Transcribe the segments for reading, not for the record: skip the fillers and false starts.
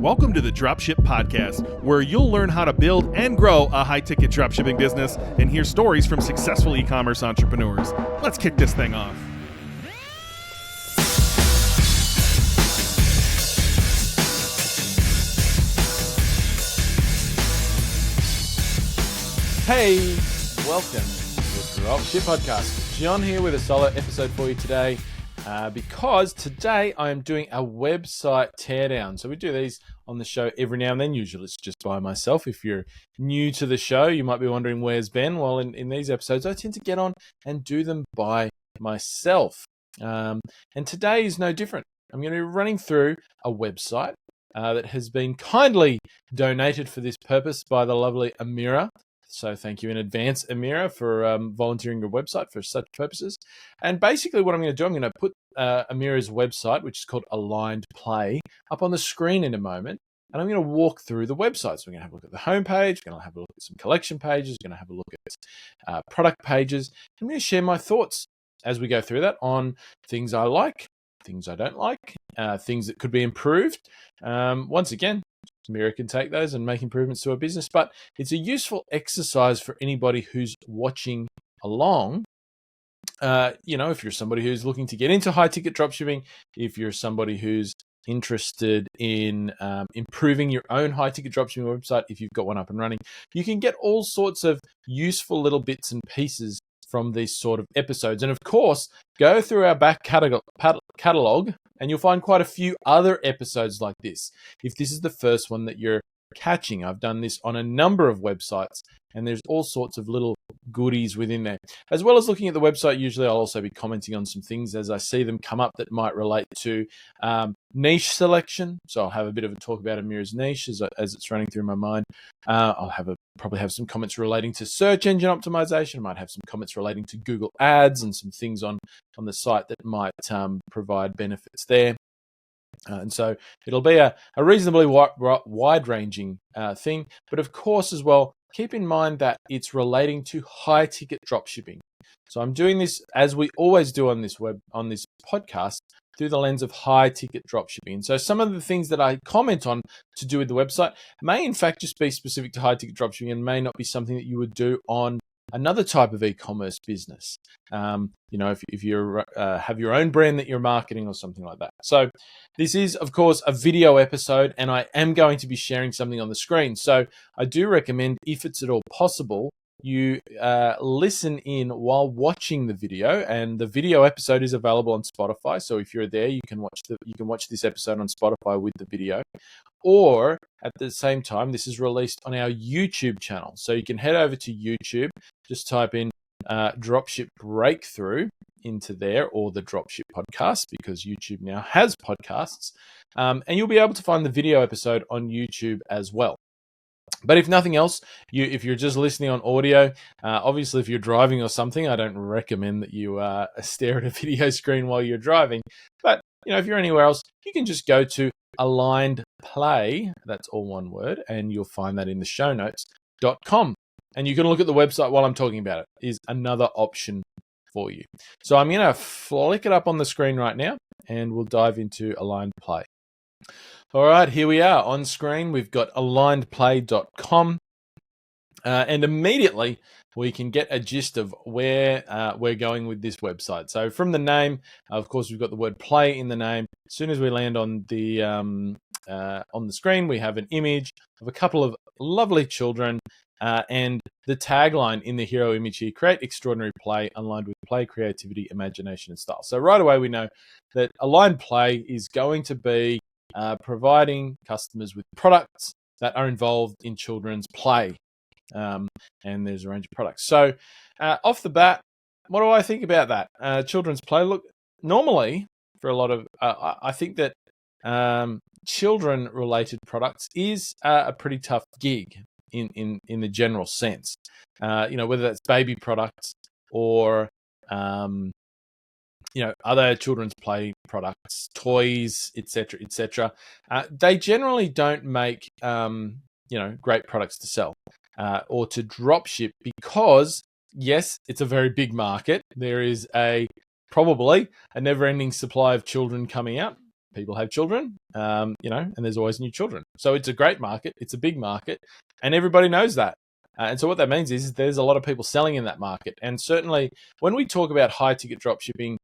Welcome to the Dropship Podcast, where you'll learn how to build and grow a high-ticket dropshipping business and hear stories from successful e-commerce entrepreneurs. Let's kick this thing off. Hey, welcome to the Dropship Podcast. John here with a solo episode for you today because today I am doing a website teardown. So we do these on the show every now and then. Usually it's just by myself. If you're new to the show, you might be wondering, where's Ben? Well, in these episodes, I tend to get on and do them by myself. And today is no different. I'm going to be running through a website that has been kindly donated for this purpose by the lovely Amira. So thank you in advance, Amira, for volunteering your website for such purposes. And basically what I'm going to do, I'm going to put Amira's website, which is called Aligned Play, up on the screen in a moment. And I'm going to walk through the website. So we're going to have a look at the homepage. We're going to have a look at some collection pages. We're going to have a look at product pages. I'm going to share my thoughts as we go through that on things I like, things I don't like, things that could be improved. Once again, Amira can take those and make improvements to her business, but it's a useful exercise for anybody who's watching along. If you're somebody who's looking to get into high-ticket dropshipping, if you're somebody who's interested in improving your own high-ticket dropshipping website, if you've got one up and running, you can get all sorts of useful little bits and pieces from these sort of episodes. And of course, go through our back catalog and you'll find quite a few other episodes like this. If this is the first one that you're catching, I've done this on a number of websites and there's all sorts of little goodies within there. As well as looking at the website, usually I'll also be commenting on some things as I see them come up that might relate to niche selection. So I'll have a bit of a talk about Amira's niche as it's running through my mind. I'll probably have some comments relating to search engine optimization. I might have some comments relating to Google Ads and some things on the site that might provide benefits there. And so it'll be a reasonably wide-ranging thing. But of course, as well, keep in mind that it's relating to high-ticket dropshipping. So I'm doing this, as we always do on this podcast, through the lens of high-ticket dropshipping. And so some of the things that I comment on to do with the website may, in fact, just be specific to high-ticket dropshipping and may not be something that you would do on another type of e-commerce business. If you have your own brand that you're marketing or something like that. So this is, of course, a video episode, and I am going to be sharing something on the screen. So I do recommend, if it's at all possible, you listen in while watching the video, and the video episode is available on Spotify. So if you're there, you can watch this episode on Spotify with the video. Or at the same time, this is released on our YouTube channel. So you can head over to YouTube, just type in Dropship Breakthru into there, or the Dropship Podcast, because YouTube now has podcasts, and you'll be able to find the video episode on YouTube as well. But if nothing else, if you're just listening on audio, obviously if you're driving or something, I don't recommend that you stare at a video screen while you're driving. But if you're anywhere else, you can just go to Aligned Play, that's all one word, and you'll find that in the show notes.com. And you can look at the website while I'm talking about it, is another option for you. So I'm going to flick it up on the screen right now, and we'll dive into Aligned Play. All right, here we are on screen. We've got alignedplay.com, and immediately we can get a gist of where we're going with this website. So from the name, of course, we've got the word play in the name. As soon as we land on the screen, we have an image of a couple of lovely children, and the tagline in the hero image here: create extraordinary play aligned with play, creativity, imagination, and style. So right away we know that Aligned Play is going to be providing customers with products that are involved in children's play. And there's a range of products. So off the bat, what do I think about that? Children's play. Look, normally for a lot of, I think that children-related products is a pretty tough gig in the general sense. Whether that's baby products or other children's play products, toys, etc., etc. They generally don't make great products to sell or to dropship because, yes, it's a very big market. There is probably a never-ending supply of children coming out. people have children, and there's always new children. So it's a great market. It's a big market, and everybody knows that. And so what that means is there's a lot of people selling in that market. And certainly when we talk about high ticket dropshipping,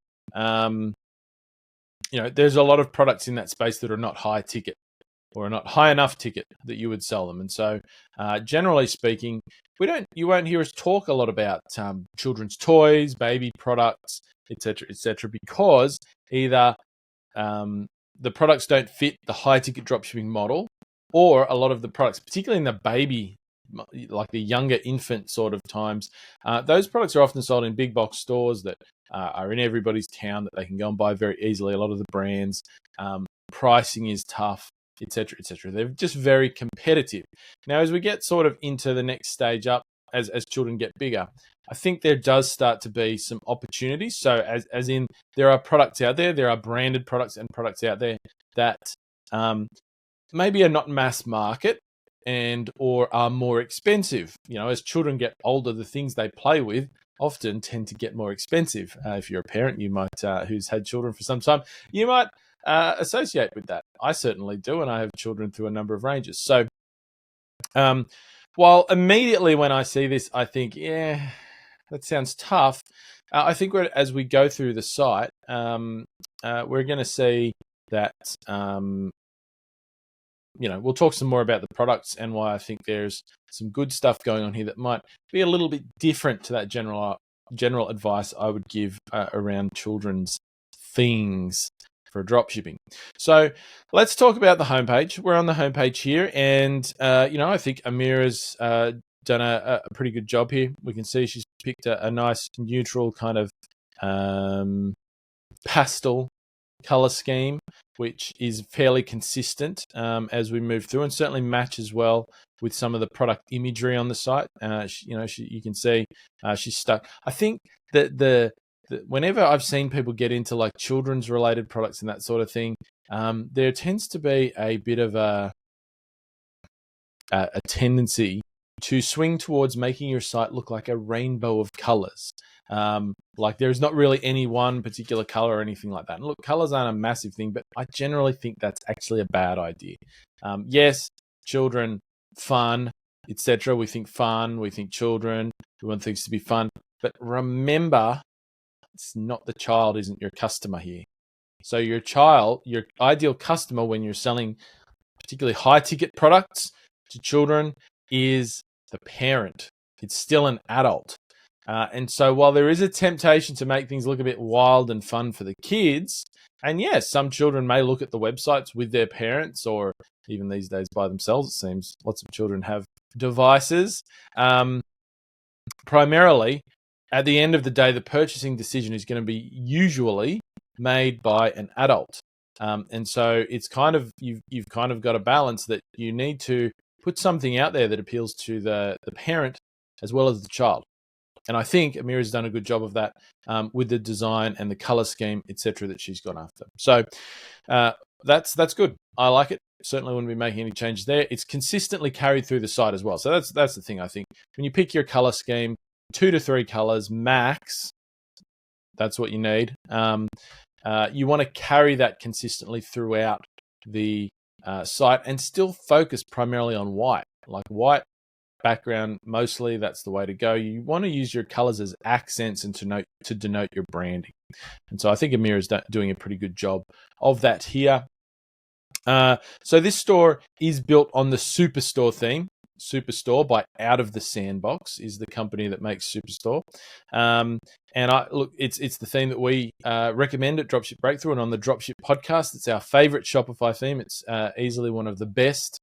there's a lot of products in that space that are not high ticket or are not high enough ticket that you would sell them. And so generally speaking, you won't hear us talk a lot about children's toys, baby products, etc., because either the products don't fit the high ticket dropshipping model, or a lot of the products, particularly in the baby, like the younger infant sort of times, those products are often sold in big box stores that are in everybody's town that they can go and buy very easily. A lot of the brands, pricing is tough, etc. They're just very competitive. Now, as we get sort of into the next stage up, as children get bigger, I think there does start to be some opportunities. So as in there are products out there are branded products and products out there that maybe are not mass market or are more expensive. As children get older, the things they play with often tend to get more expensive. If you're a parent, you might who's had children for some time, you might associate with that. I certainly do, and I have children through a number of ranges. So while immediately when I see this, I think, yeah, that sounds tough. I think as we go through the site, we're going to see that, we'll talk some more about the products and why I think there's some good stuff going on here that might be a little bit different to that general advice I would give around children's things for dropshipping. So let's talk about the homepage. We're on the homepage here, and I think Amira's done a pretty good job here. We can see she's picked a nice neutral kind of pastel color scheme, which is fairly consistent as we move through, and certainly matches well with some of the product imagery on the site. You can see she's stuck. I think that whenever I've seen people get into like children's related products and that sort of thing, there tends to be a bit of a tendency to swing towards making your site look like a rainbow of colors. Like there's not really any one particular color or anything like that. And look, colors aren't a massive thing, but I generally think that's actually a bad idea. Yes, children, fun, etc. We think fun, we think children, we want things to be fun. But remember, it's not the child isn't your customer here. So your ideal customer when you're selling particularly high ticket products to children is the parent. It's still an adult. And so while there is a temptation to make things look a bit wild and fun for the kids, and yes, some children may look at the websites with their parents or even these days by themselves, it seems lots of children have devices. Primarily, at the end of the day, the purchasing decision is going to be usually made by an adult. And so it's kind of, you've kind of got a balance that you need to put something out there that appeals to the parent as well as the child. And I think Amira's done a good job of that with the design and the color scheme, etc., that she's gone after. So that's good. I like it. Certainly wouldn't be making any changes there. It's consistently carried through the site as well. So that's the thing, I think. When you pick your color scheme, 2 to 3 colors max, that's what you need. You want to carry that consistently throughout the site and still focus primarily on white, like white background mostly. That's the way to go. You want to use your colors as accents and to denote your branding. And so I think Amira's doing a pretty good job of that here. So this store is built on the Superstore theme. Superstore by Out of the Sandbox is the company that makes Superstore. And it's the theme that we recommend at Dropship Breakthru and on the Dropship Podcast. It's our favorite Shopify theme. It's easily one of the best,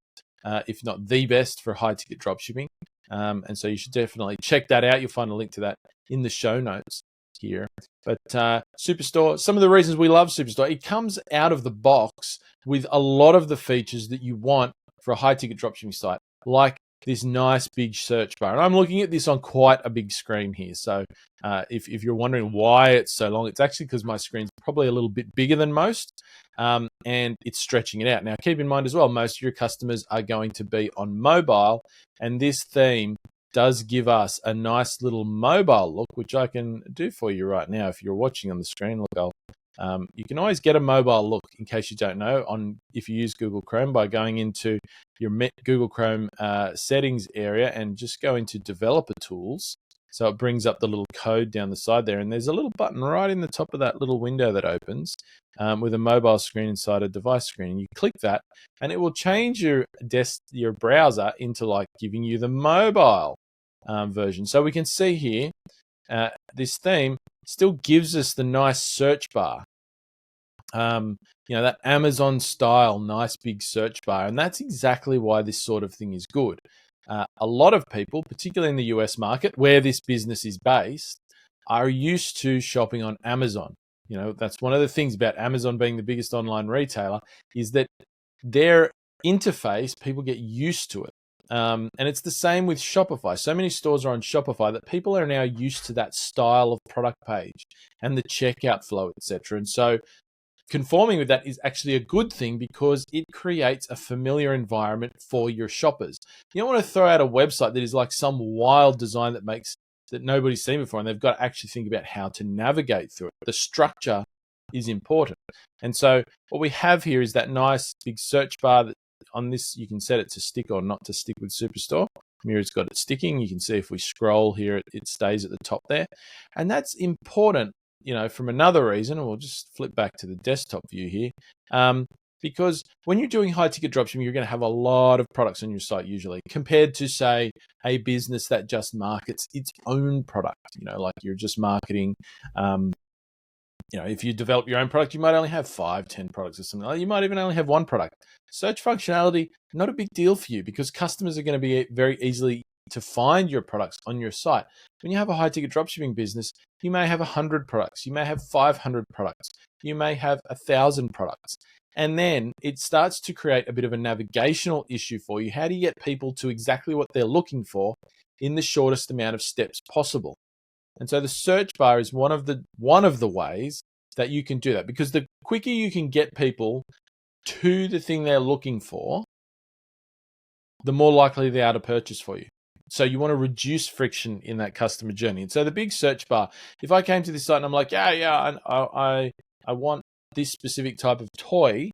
if not the best, for high ticket dropshipping. And so you should definitely check that out. You'll find a link to that in the show notes here. But Superstore, some of the reasons we love Superstore, it comes out of the box with a lot of the features that you want for a high ticket dropshipping site, like this nice big search bar. And I'm looking at this on quite a big screen here. So if you're wondering why it's so long, it's actually because my screen's probably a little bit bigger than most, and it's stretching it out. Now, keep in mind as well, most of your customers are going to be on mobile, and this theme does give us a nice little mobile look, which I can do for you right now. If you're watching on the screen, look, I'll You can always get a mobile look, in case you don't know, if you use Google Chrome, by going into your Google Chrome settings area and just go into developer tools. So it brings up the little code down the side there, and there's a little button right in the top of that little window that opens with a mobile screen inside a device screen. And you click that, and it will change your browser into like giving you the mobile version. So we can see here, this theme still gives us the nice search bar. That Amazon style, nice big search bar. And that's exactly why this sort of thing is good. A lot of people, particularly in the US market, where this business is based, are used to shopping on Amazon. That's one of the things about Amazon being the biggest online retailer, is that their interface, people get used to it. And it's the same with Shopify. So many stores are on Shopify that people are now used to that style of product page and the checkout flow, etc. And so conforming with that is actually a good thing, because it creates a familiar environment for your shoppers. You don't want to throw out a website that is like some wild design that nobody's seen before, and they've got to actually think about how to navigate through it. The structure is important. And so what we have here is that nice big search bar that on this, you can set it to stick or not to stick with Superstore. Mira's got it sticking. You can see if we scroll here, it stays at the top there. And that's important, from another reason, and we'll just flip back to the desktop view here, because when you're doing high ticket dropshipping, you're going to have a lot of products on your site usually, compared to, say, a business that just markets its own product. Like you're just marketing. If you develop your own product, you might only have 5-10 products or something. You might even only have one product. Search functionality, not a big deal for you, because customers are going to be very easily to find your products on your site. When you have a high ticket dropshipping business, you may have 100 products, you may have 500 products, you may have 1,000 products. And then it starts to create a bit of a navigational issue for you. How do you get people to exactly what they're looking for in the shortest amount of steps possible? And so the search bar is one of the ways that you can do that, because the quicker you can get people to the thing they're looking for, the more likely they are to purchase for you. So you want to reduce friction in that customer journey. And so the big search bar, if I came to this site and I'm like, I want this specific type of toy,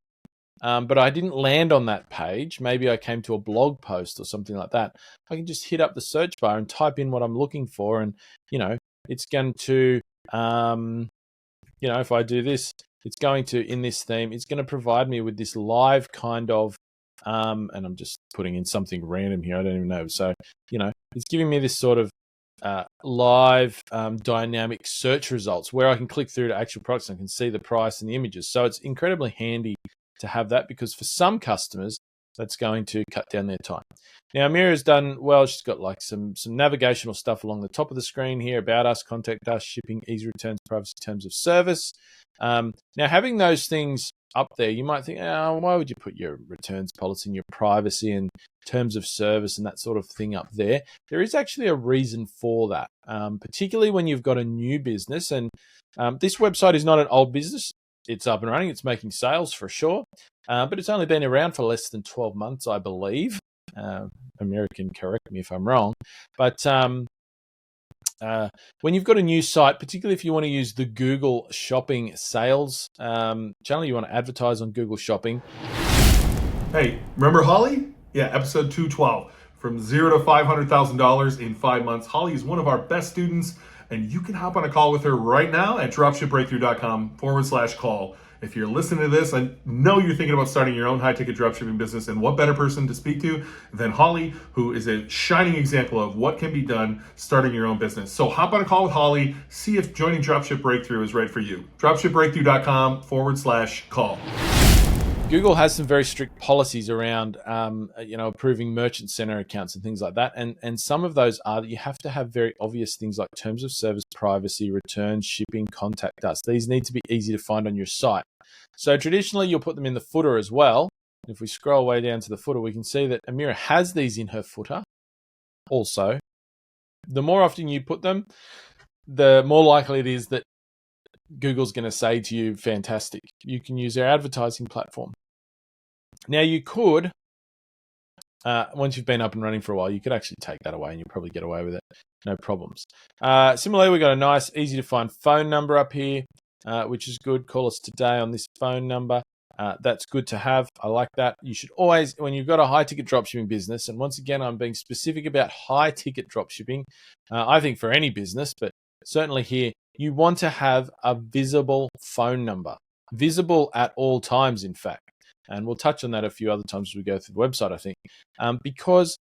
but I didn't land on that page, maybe I came to a blog post or something like that, I can just hit up the search bar and type in what I'm looking for. And, it's going to, if I do this, it's going to, in this theme, it's going to provide me with this live kind of, and I'm just putting in something random here, I don't even know. So, it's giving me this sort of live dynamic search results where I can click through to actual products and I can see the price and the images. So it's incredibly handy to have that, because for some customers, that's going to cut down their time. Now, Mira's done well. She's got like some navigational stuff along the top of the screen here: about us, contact us, shipping, easy returns, privacy, terms of service. Now, having those things up there, you might think, why would you put your returns policy and your privacy and terms of service and that sort of thing up there? There is actually a reason for that, particularly when you've got a new business. And this website is not an old business. It's up and running. It's making sales for sure. But it's only been around for less than 12 months, I believe. American, correct me if I'm wrong. But when you've got a new site, particularly if you want to use the Google Shopping sales channel, you want to advertise on Google Shopping. Hey, remember Holly? Yeah, episode 212. From $0 to $500,000 in 5 months. Holly is one of our best students, and you can hop on a call with her right now at dropshipbreakthru.com/call. If you're listening to this, I know you're thinking about starting your own high-ticket dropshipping business, and what better person to speak to than Holly, who is a shining example of what can be done starting your own business. So hop on a call with Holly, see if joining Dropship Breakthru is right for you. dropshipbreakthru.com/call. Google has some very strict policies around, approving merchant center accounts and things like that. And some of those are that you have to have very obvious things like terms of service, privacy, returns, shipping, contact us. These need to be easy to find on your site. So traditionally, you'll put them in the footer as well. If we scroll way down to the footer, we can see that Amira has these in her footer. Also, the more often you put them, the more likely it is that Google's going to say to you, fantastic, you can use our advertising platform. Now, you could, once you've been up and running for a while, you could actually take that away and you'll probably get away with it. No problems. Similarly, we've got a nice, easy to find phone number up here. which is good. Call us today on this phone number. That's good to have. I like that. You should always, when you've got a high ticket dropshipping business, and once again, I'm being specific about high ticket dropshipping. I think for any business, but certainly here, you want to have a visible phone number, visible at all times, in fact. And we'll touch on that a few other times as we go through the website, I think, because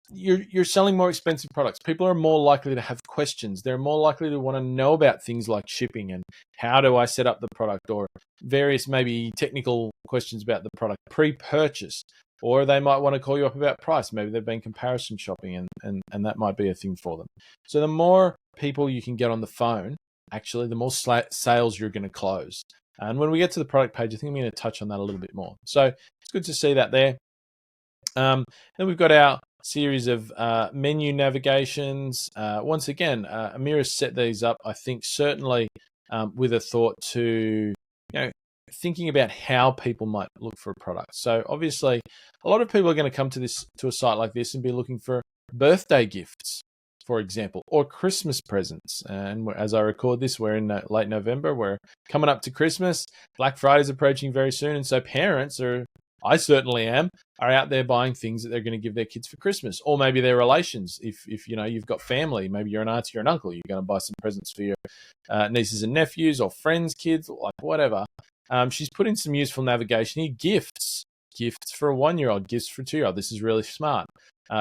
you're selling more expensive products. People are more likely to have questions. They're more likely to want to know about things like shipping and how do I set up the product, or various maybe technical questions about the product pre-purchase, or they might want to call you up about price. Maybe they've been comparison shopping and that might be a thing for them. So the more people you can get on the phone, actually, the more sales you're going to close. And when we get to the product page, I think I'm going to touch on that a little bit more. So it's good to see that there. Then we've got our series of menu navigations. Once again, Amir has set these up, I think, certainly with a thought to, thinking about how people might look for a product. So obviously, a lot of people are going to come to a site like this and be looking for birthday gifts, for example, or Christmas presents. And as I record this, we're in late November. We're coming up to Christmas. Black Friday is approaching very soon. And so parents I certainly am, are out there buying things that they're going to give their kids for Christmas, or maybe their relations. If you've got family, maybe you're an auntie or an uncle, you're going to buy some presents for your nieces and nephews or friends' kids, like whatever. She's put in some useful navigation here. Gifts for a 1-year-old, gifts for a 2-year-old. This is really smart.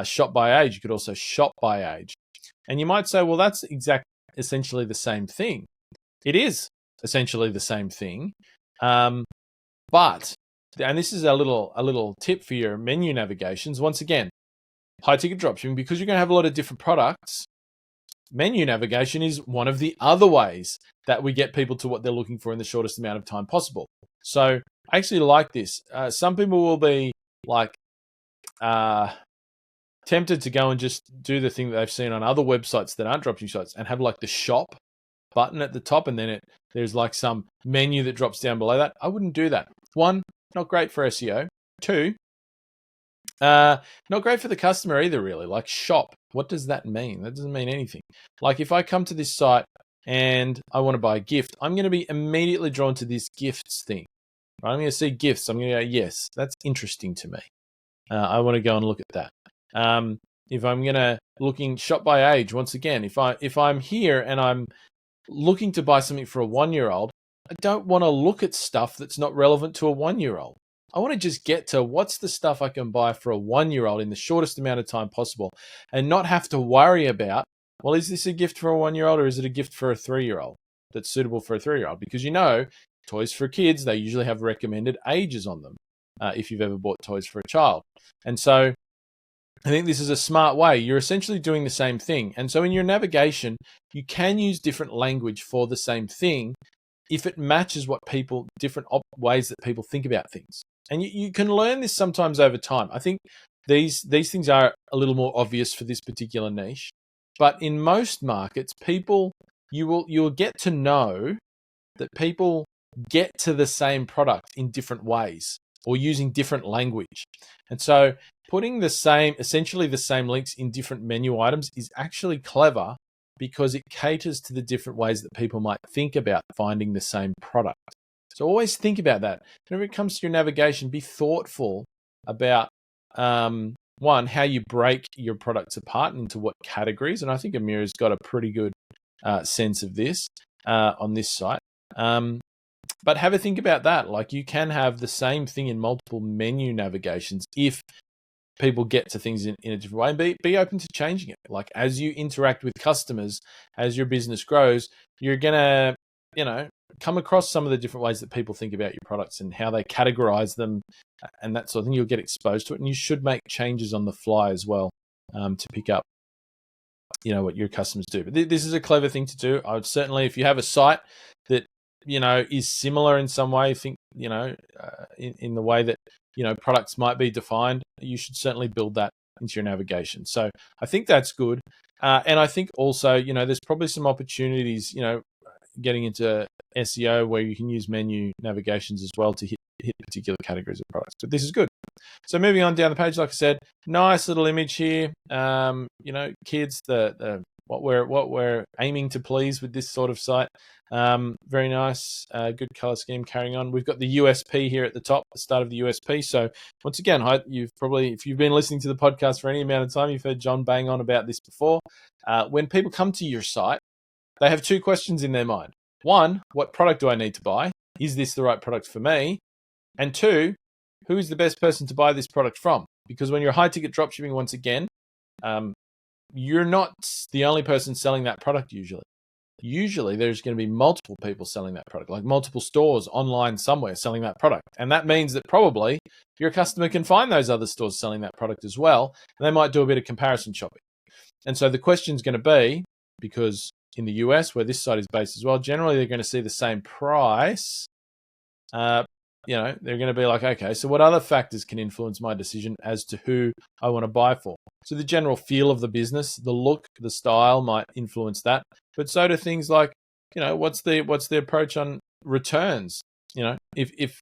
Shop by age. You could also shop by age. And you might say, well, that's essentially the same thing. It is essentially the same thing. But, and this is a little tip for your menu navigations. Once again, high ticket dropshipping, because you're going to have a lot of different products, menu navigation is one of the other ways that we get people to what they're looking for in the shortest amount of time possible. So I actually like this. Some people will be like tempted to go and just do the thing that they've seen on other websites that aren't dropshipping sites and have like the shop button at the top, and then there's like some menu that drops down below that. I wouldn't do that. 1, not great for SEO. 2, not great for the customer either, really. Like shop, what does that mean? That doesn't mean anything. Like if I come to this site and I want to buy a gift, I'm going to be immediately drawn to this gifts thing. Right? I'm going to see gifts. I'm going to go, yes, that's interesting to me. I want to go and look at that. If I'm going to looking shop by age, once again, if I'm here and I'm looking to buy something for a 1-year-old, I don't want to look at stuff that's not relevant to a 1-year-old. I want to just get to what's the stuff I can buy for a 1-year-old in the shortest amount of time possible, and not have to worry about, well, is this a gift for a 1-year-old or is it a gift for a 3-year-old that's suitable for a 3-year-old? Because toys for kids, they usually have recommended ages on them if you've ever bought toys for a child. And so I think this is a smart way. You're essentially doing the same thing. And so in your navigation, you can use different language for the same thing if it matches what different ways that people think about things. And you can learn this sometimes over time. I think these things are a little more obvious for this particular niche. But in most markets, you'll get to know that people get to the same product in different ways or using different language. And so putting essentially the same links in different menu items is actually clever, because it caters to the different ways that people might think about finding the same product. So always think about that. Whenever it comes to your navigation, be thoughtful about, one, how you break your products apart into what categories. And I think Amir's got a pretty good sense of this on this site. But have a think about that. Like, you can have the same thing in multiple menu navigations if people get to things in a different way, and be open to changing it. Like, as you interact with customers, as your business grows, you're going to, come across some of the different ways that people think about your products and how they categorize them and that sort of thing. You'll get exposed to it, and you should make changes on the fly as well to pick up, what your customers do. But this is a clever thing to do. I would certainly, if you have a site that, is similar in some way, think, in the way that, products might be defined, you should certainly build that into your navigation. So I think that's good. And I think also, there's probably some opportunities, getting into SEO where you can use menu navigations as well to hit particular categories of products. But this is good. So moving on down the page, like I said, nice little image here. Kids, the what we're aiming to please with this sort of site. Very nice, good color scheme. Carrying on, we've got the USP here at the top, the start of the USP. So once again, if you've been listening to the podcast for any amount of time, you've heard John bang on about this before. When people come to your site, they have two questions in their mind. One, what product do I need to buy? Is this the right product for me? And two, who is the best person to buy this product from? Because when you're high ticket dropshipping, once again, you're not the only person selling that product usually. Usually there's going to be multiple people selling that product, like multiple stores online somewhere selling that product. And that means that probably your customer can find those other stores selling that product as well. And they might do a bit of comparison shopping. And so the question is going to be, because in the US, where this site is based as well, generally they're going to see the same price. They're going to be like, okay, so what other factors can influence my decision as to who I want to buy for? So the general feel of the business, the look, the style might influence that. But so do things like, what's the approach on returns? If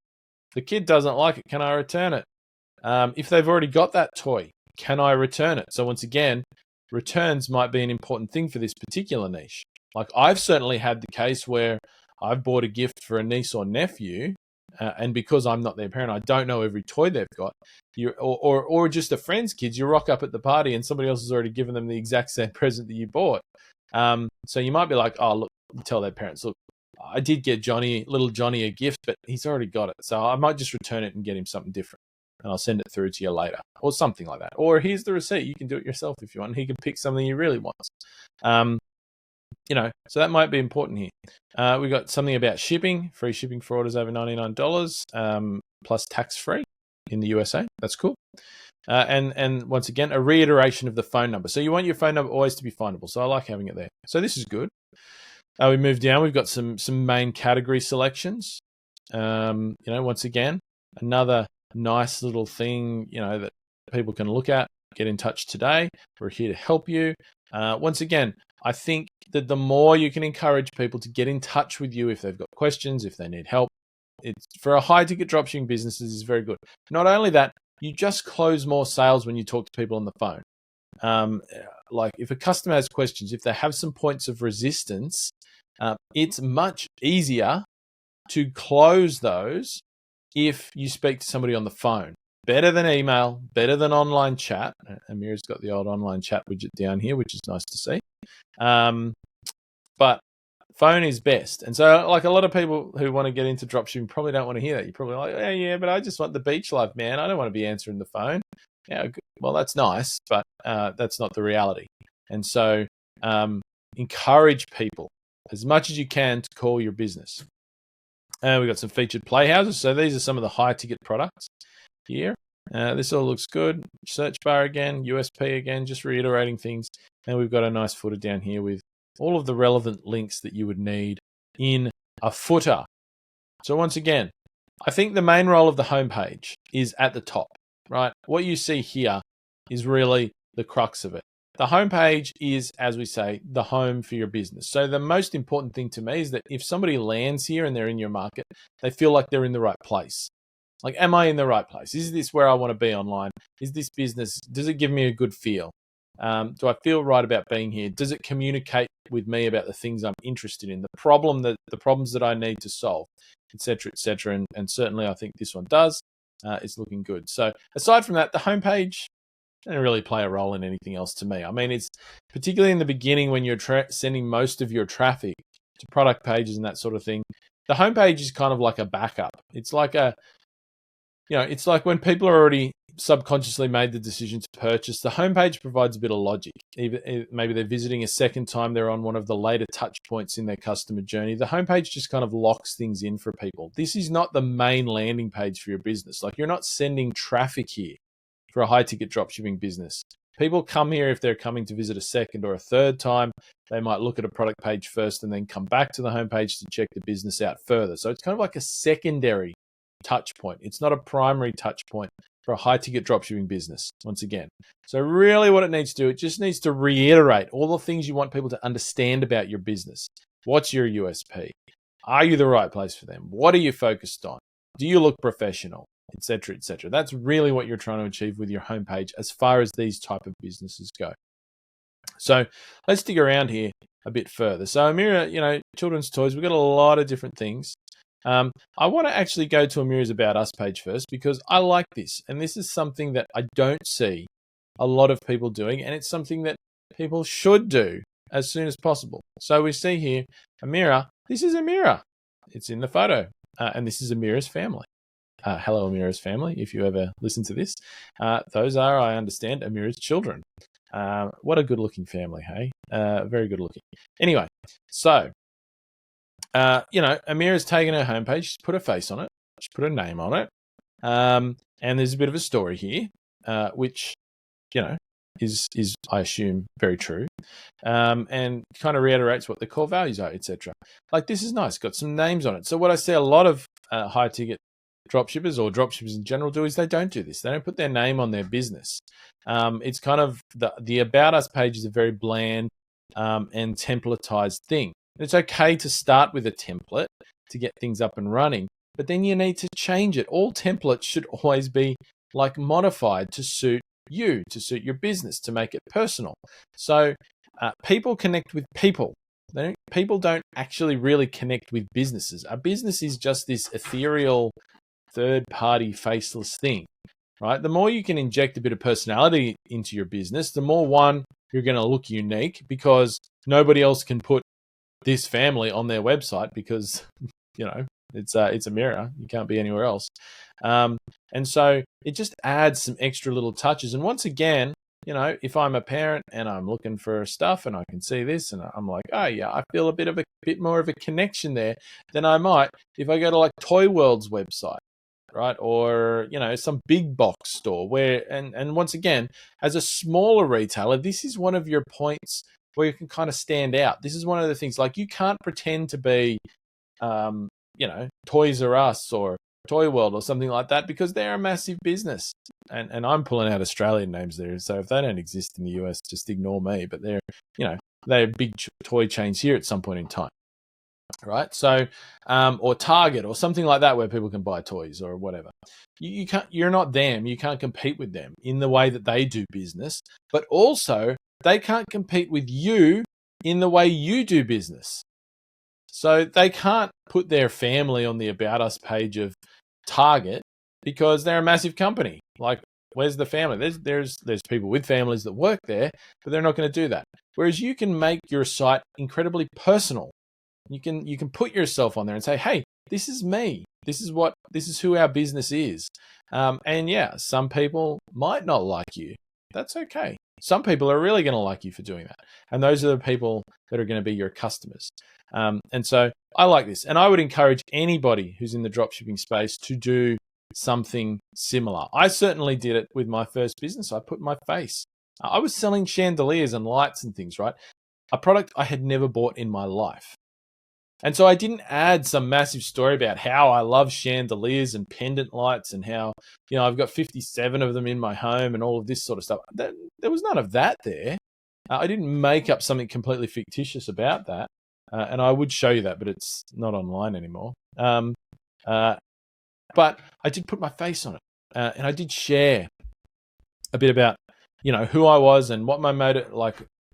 the kid doesn't like it, can I return it? If they've already got that toy, can I return it? So once again, returns might be an important thing for this particular niche. Like I've certainly had the case where I've bought a gift for a niece or nephew, and because I'm not their parent, I don't know every toy they've got. Or just a friend's kids, you rock up at the party and somebody else has already given them the exact same present that you bought. So you might be like, oh, look, you tell their parents, look, I did get little Johnny a gift, but he's already got it. So I might just return it and get him something different. And I'll send it through to you later or something like that. Or here's the receipt. You can do it yourself if you want. He can pick something he really wants. So that might be important here. We got something about shipping, free shipping for orders over $99, plus tax-free in the USA. That's cool. And once again, a reiteration of the phone number. So you want your phone number always to be findable. So I like having it there. So this is good. We move down. We've got some main category selections. Once again, another nice little thing, that people can look at. Get in touch today. We're here to help you. Once again, I think that the more you can encourage people to get in touch with you if they've got questions, if they need help, it's for a high ticket dropshipping businesses is very good. Not only that, you just close more sales when you talk to people on the phone. Like if a customer has questions, if they have some points of resistance, it's much easier to close those if you speak to somebody on the phone. Better than email, better than online chat. Amira's got the old online chat widget down here, which is nice to see. But phone is best. And so like a lot of people who want to get into dropshipping probably don't want to hear that. You're probably like, yeah, but I just want the beach life, man. I don't want to be answering the phone. Yeah, well, that's nice, but that's not the reality. And so encourage people as much as you can to call your business. We've got some featured playhouses. So these are some of the high ticket products here. This all looks good. Search bar again, USP again, just reiterating things. And we've got a nice footer down here with all of the relevant links that you would need in a footer. So once again, I think the main role of the homepage is at the top, right? What you see here is really the crux of it. The homepage is, as we say, the home for your business. So the most important thing to me is that if somebody lands here and they're in your market, they feel like they're in the right place. Like, am I in the right place? Is this where I want to be online? Is this business, does it give me a good feel? Do I feel right about being here? Does it communicate with me about the things I'm interested in, the problems that I need to solve, et cetera, and certainly I think this one does. It's looking good. So aside from that, the homepage doesn't really play a role in anything else to me. I mean, it's particularly in the beginning when you're sending most of your traffic to product pages and that sort of thing. The homepage is kind of like a backup. It's like it's like when people are already subconsciously made the decision to purchase, the homepage provides a bit of logic. Maybe they're visiting a second time, they're on one of the later touch points in their customer journey. The homepage just kind of locks things in for people. This is not the main landing page for your business. Like, you're not sending traffic here for a high ticket dropshipping business. People come here if they're coming to visit a second or a third time. They might look at a product page first and then come back to the homepage to check the business out further. So it's kind of like a secondary touch point. It's not a primary touch point for a high ticket dropshipping business, once again. So really what it needs to do, it just needs to reiterate all the things you want people to understand about your business. What's your USP? Are you the right place for them? What are you focused on? Do you look professional? Et cetera, et cetera. That's really what you're trying to achieve with your homepage as far as these type of businesses go. So let's dig around here a bit further. So Amira, children's toys, we've got a lot of different things. I want to actually go to Amira's About Us page first because I like this. And this is something that I don't see a lot of people doing. And it's something that people should do as soon as possible. So we see here, Amira, this is Amira. It's in the photo. And this is Amira's family. Hello, Amira's family, if you ever listen to this. Those are, I understand, Amira's children. What a good-looking family, hey? Very good-looking. Anyway, so, Amira's taken her homepage. She's put her face on it. She's put her name on it. And there's a bit of a story here, which, is I assume, very true, and kind of reiterates what the core values are, etc. Like, this is nice. Got some names on it. So what I see a lot of high-ticket dropshippers or dropshippers in general do is they don't do this. They don't put their name on their business. It's kind of the About Us page is a very bland and templatized thing. It's okay to start with a template to get things up and running, but then you need to change it. All templates should always be like modified to suit you, to suit your business, to make it personal. So people connect with people. People don't actually really connect with businesses. A business is just this ethereal, third-party, faceless thing, right? The more you can inject a bit of personality into your business, the more, one, you're going to look unique because nobody else can put this family on their website because, it's a mirror. You can't be anywhere else. And so it just adds some extra little touches. And once again, if I'm a parent and I'm looking for stuff and I can see this and I'm like, oh yeah, I feel a bit more of a connection there than I might if I go to like Toy World's website, right? Or, some big box store where, and once again, as a smaller retailer, this is one of your points where you can kind of stand out. This is one of the things, like, you can't pretend to be, Toys R Us or Toy World or something like that because they're a massive business. And I'm pulling out Australian names there. So if they don't exist in the US, just ignore me. But they're big toy chains here at some point in time. Right. So, or Target or something like that where people can buy toys or whatever. You can't, you're not them. You can't compete with them in the way that they do business, but also they can't compete with you in the way you do business. So they can't put their family on the About Us page of Target because they're a massive company. Like, where's the family? There's people with families that work there, but they're not going to do that. Whereas you can make your site incredibly personal. You can put yourself on there and say, hey, this is me. This is who our business is. And yeah, some people might not like you. That's okay. Some people are really going to like you for doing that. And those are the people that are going to be your customers. And so I like this. And I would encourage anybody who's in the dropshipping space to do something similar. I certainly did it with my first business. I put my face. I was selling chandeliers and lights and things, right? A product I had never bought in my life. And so I didn't add some massive story about how I love chandeliers and pendant lights and how, I've got 57 of them in my home and all of this sort of stuff. There was none of that there. I didn't make up something completely fictitious about that. And I would show you that, but it's not online anymore. But I did put my face on it. And I did share a bit about, who I was and what my motive,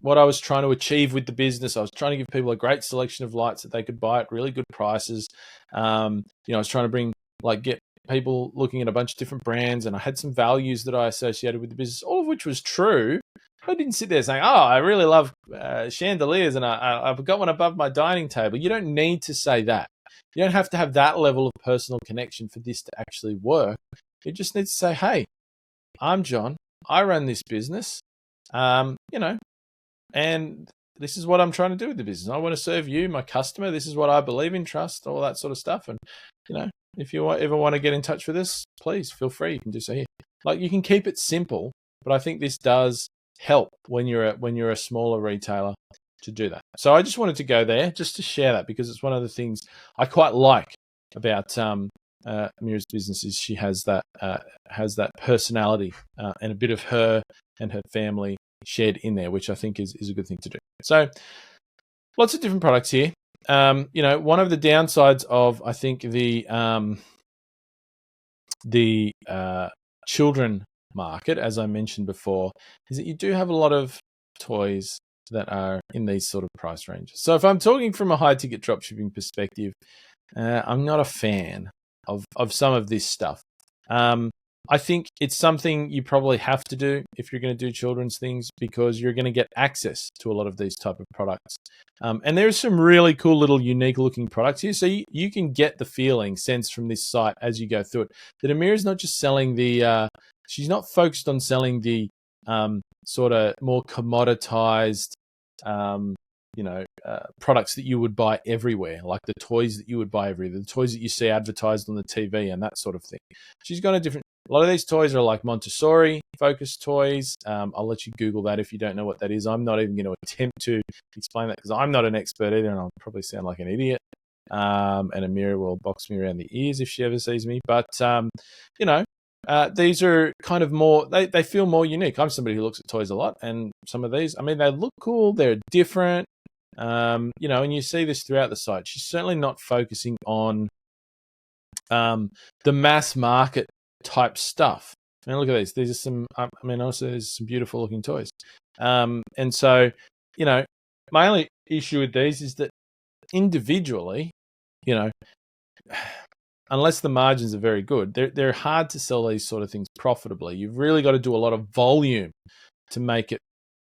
what I was trying to achieve with the business. I was trying to give people a great selection of lights that they could buy at really good prices. I was trying to get people looking at a bunch of different brands, and I had some values that I associated with the business, all of which was true. I didn't sit there saying, oh, I really love chandeliers and I've got one above my dining table. You don't need to say that. You don't have to have that level of personal connection for this to actually work. You just need to say, hey, I'm John. I run this business. And this is what I'm trying to do with the business. I want to serve you, my customer. This is what I believe in, trust, all that sort of stuff. And, if you ever want to get in touch with us, please feel free. You can do so here. You can keep it simple, but I think this does help when you're a smaller retailer to do that. So I just wanted to go there just to share that because it's one of the things I quite like about Amira's business is she has that personality and a bit of her and her family shared in there, which I think is a good thing to do. So lots of different products here. One of the downsides of, I think, the children market, as I mentioned before, is that you do have a lot of toys that are in these sort of price ranges. So if I'm talking from a high ticket dropshipping perspective, I'm not a fan of some of this stuff. I think it's something you probably have to do if you're going to do children's things, because you're going to get access to a lot of these type of products. And there's some really cool little unique looking products here. So you can get the sense from this site as you go through it, that Amira's not just selling she's not focused on selling the sort of more commoditized, products that you would buy everywhere, like the toys that you would buy everywhere, the toys that you see advertised on the TV and that sort of thing. She's got a lot of these toys are like Montessori focused toys. I'll let you Google that if you don't know what that is. I'm not even going to attempt to explain that because I'm not an expert either, and I'll probably sound like an idiot. And Amira will box me around the ears if she ever sees me. But, these are kind of more, they feel more unique. I'm somebody who looks at toys a lot, and some of these, they look cool. They're different. And you see this throughout the site. She's certainly not focusing on the mass market type stuff. Look at these. These are some, also there's some beautiful looking toys. And so, my only issue with these is that individually, unless the margins are very good, they're hard to sell these sort of things profitably. You've really got to do a lot of volume to make it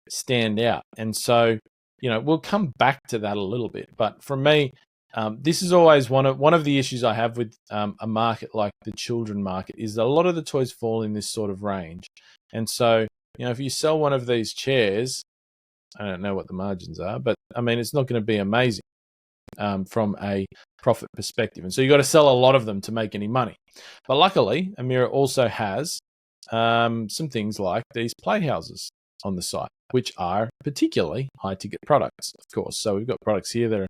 stand out. And so, we'll come back to that a little bit. But for me, this is always one of the issues I have with a market like the children market, is that a lot of the toys fall in this sort of range. And so, if you sell one of these chairs, I don't know what the margins are, but it's not going to be amazing from a profit perspective. And so you've got to sell a lot of them to make any money. But luckily, Amira also has some things like these playhouses on the site, which are particularly high ticket products, of course. So we've got products here that are,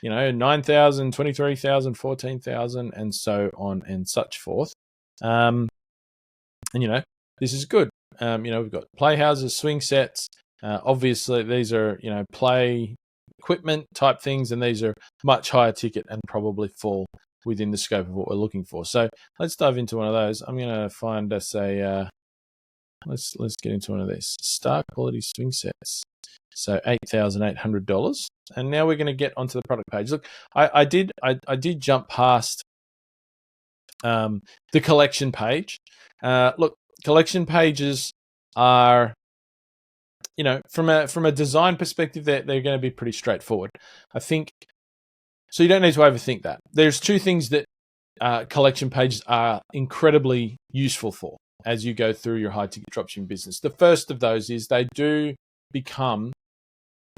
$9,000, $23,000, $14,000, and so on and such forth. And this is good. We've got playhouses, swing sets. Obviously, these are, play equipment type things, and these are much higher ticket and probably fall within the scope of what we're looking for. So let's dive into one of those. I'm going to find us let's get into one of these star quality swing sets. So $8,800, and now we're going to get onto the product page. Look, I did jump past the collection page. Look, collection pages are, from a design perspective, they're going to be pretty straightforward, I think. So you don't need to overthink that. There's two things that collection pages are incredibly useful for as you go through your high ticket dropshipping business. The first of those is they do become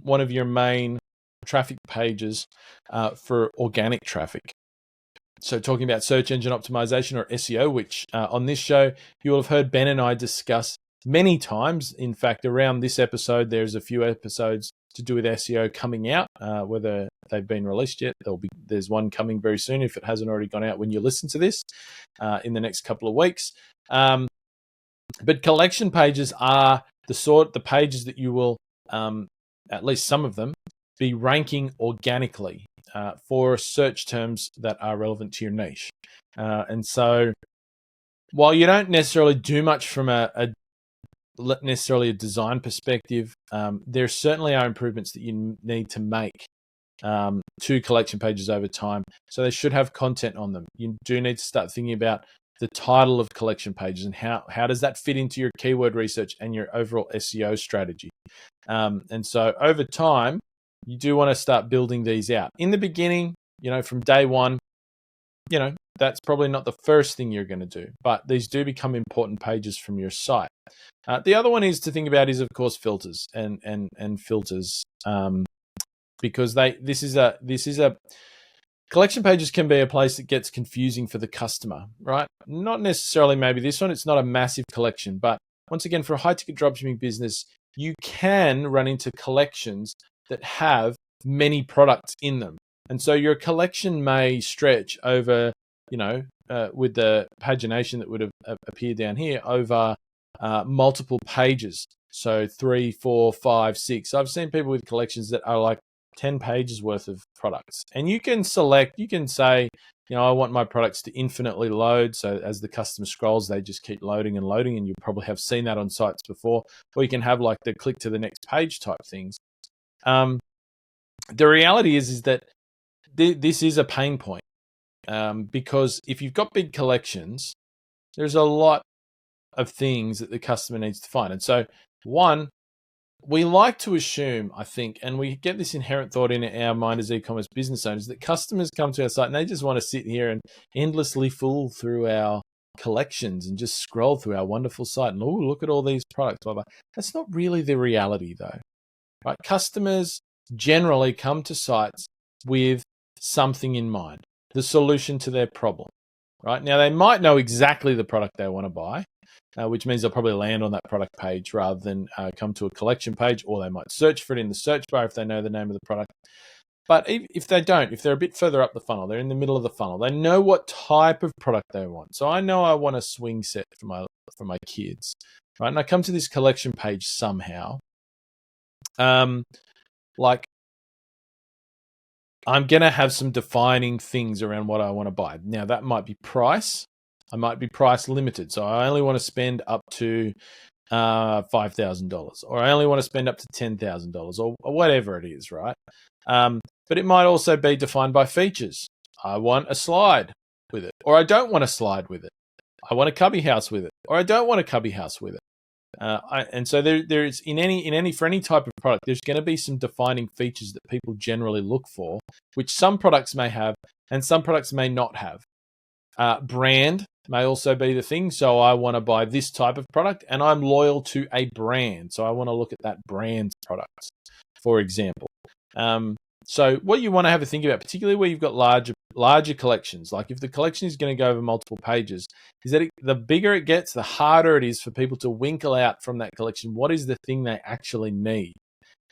one of your main traffic pages for organic traffic. So talking about search engine optimization, or SEO, which on this show you will have heard Ben and I discuss many times. In fact, around this episode, there's a few episodes to do with SEO coming out, whether they've been released yet. There's one coming very soon if it hasn't already gone out when you listen to this in the next couple of weeks. But collection pages are the pages that you will, at least some of them, be ranking organically for search terms that are relevant to your niche. And so while you don't necessarily do much from necessarily a design perspective, there certainly are improvements that you need to make to collection pages over time. So they should have content on them. You do need to start thinking about the title of collection pages and how does that fit into your keyword research and your overall SEO strategy. And so over time, you do want to start building these out. In the beginning, from day one, that's probably not the first thing you're going to do, but these do become important pages from your site. The other one is to think about is, of course, filters and filters, because this is a collection pages can be a place that gets confusing for the customer, right? Not necessarily maybe this one. It's not a massive collection, but once again, for a high ticket dropshipping business, you can run into collections that have many products in them. And so your collection may stretch over, with the pagination that would have appeared down here, over multiple pages. So 3, 4, 5, 6. I've seen people with collections that are like 10 pages worth of products. And you can say, I want my products to infinitely load. So as the customer scrolls, they just keep loading and loading. And you probably have seen that on sites before. Or you can have like the click to the next page type things. The reality is that this is a pain point, because if you've got big collections, there's a lot of things that the customer needs to find. And so, one, we like to assume, I think, and we get this inherent thought in our mind as e-commerce business owners, that customers come to our site and they just want to sit here and endlessly fool through our collections and just scroll through our wonderful site and, oh, look at all these products, blah, blah. That's not really the reality, though, right? Customers generally come to sites with something in mind, the solution to their problem, right? Now, they might know exactly the product they want to buy, which means they'll probably land on that product page rather than come to a collection page, or they might search for it in the search bar if they know the name of the product. But if they don't, if they're a bit further up the funnel, they're in the middle of the funnel, they know what type of product they want. So I know I want a swing set for my kids, right? And I come to this collection page somehow. Like, I'm going to have some defining things around what I want to buy. Now, that might be price. I might be price limited. So I only want to spend up to $5,000, or I only want to spend up to $10,000, or whatever it is, right? But it might also be defined by features. I want a slide with it, or I don't want a slide with it. I want a cubby house with it, or I don't want a cubby house with it. And so there is for any type of product, there's going to be some defining features that people generally look for, which some products may have and some products may not have. Brand may also be the thing. So I want to buy this type of product and I'm loyal to a brand. So I want to look at that brand's products, for example. So what you want to have a think about, particularly where you've got larger collections, like if the collection is going to go over multiple pages, is that the bigger it gets, the harder it is for people to winkle out from that collection what is the thing they actually need.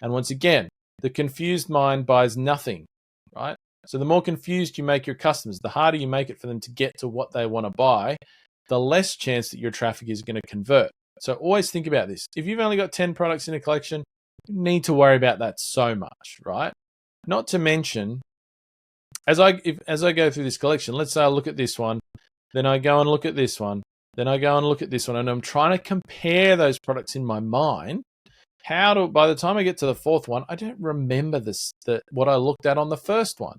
And once again, the confused mind buys nothing, right? So the more confused you make your customers, the harder you make it for them to get to what they want to buy, the less chance that your traffic is going to convert. So always think about this. If you've only got 10 products in a collection, you need to worry about that so much, right? Not to mention, as I go through this collection, let's say I look at this one, then I go and look at this one, then I go and look at this one, and I'm trying to compare those products in my mind. By the time I get to the fourth one, I don't remember what I looked at on the first one.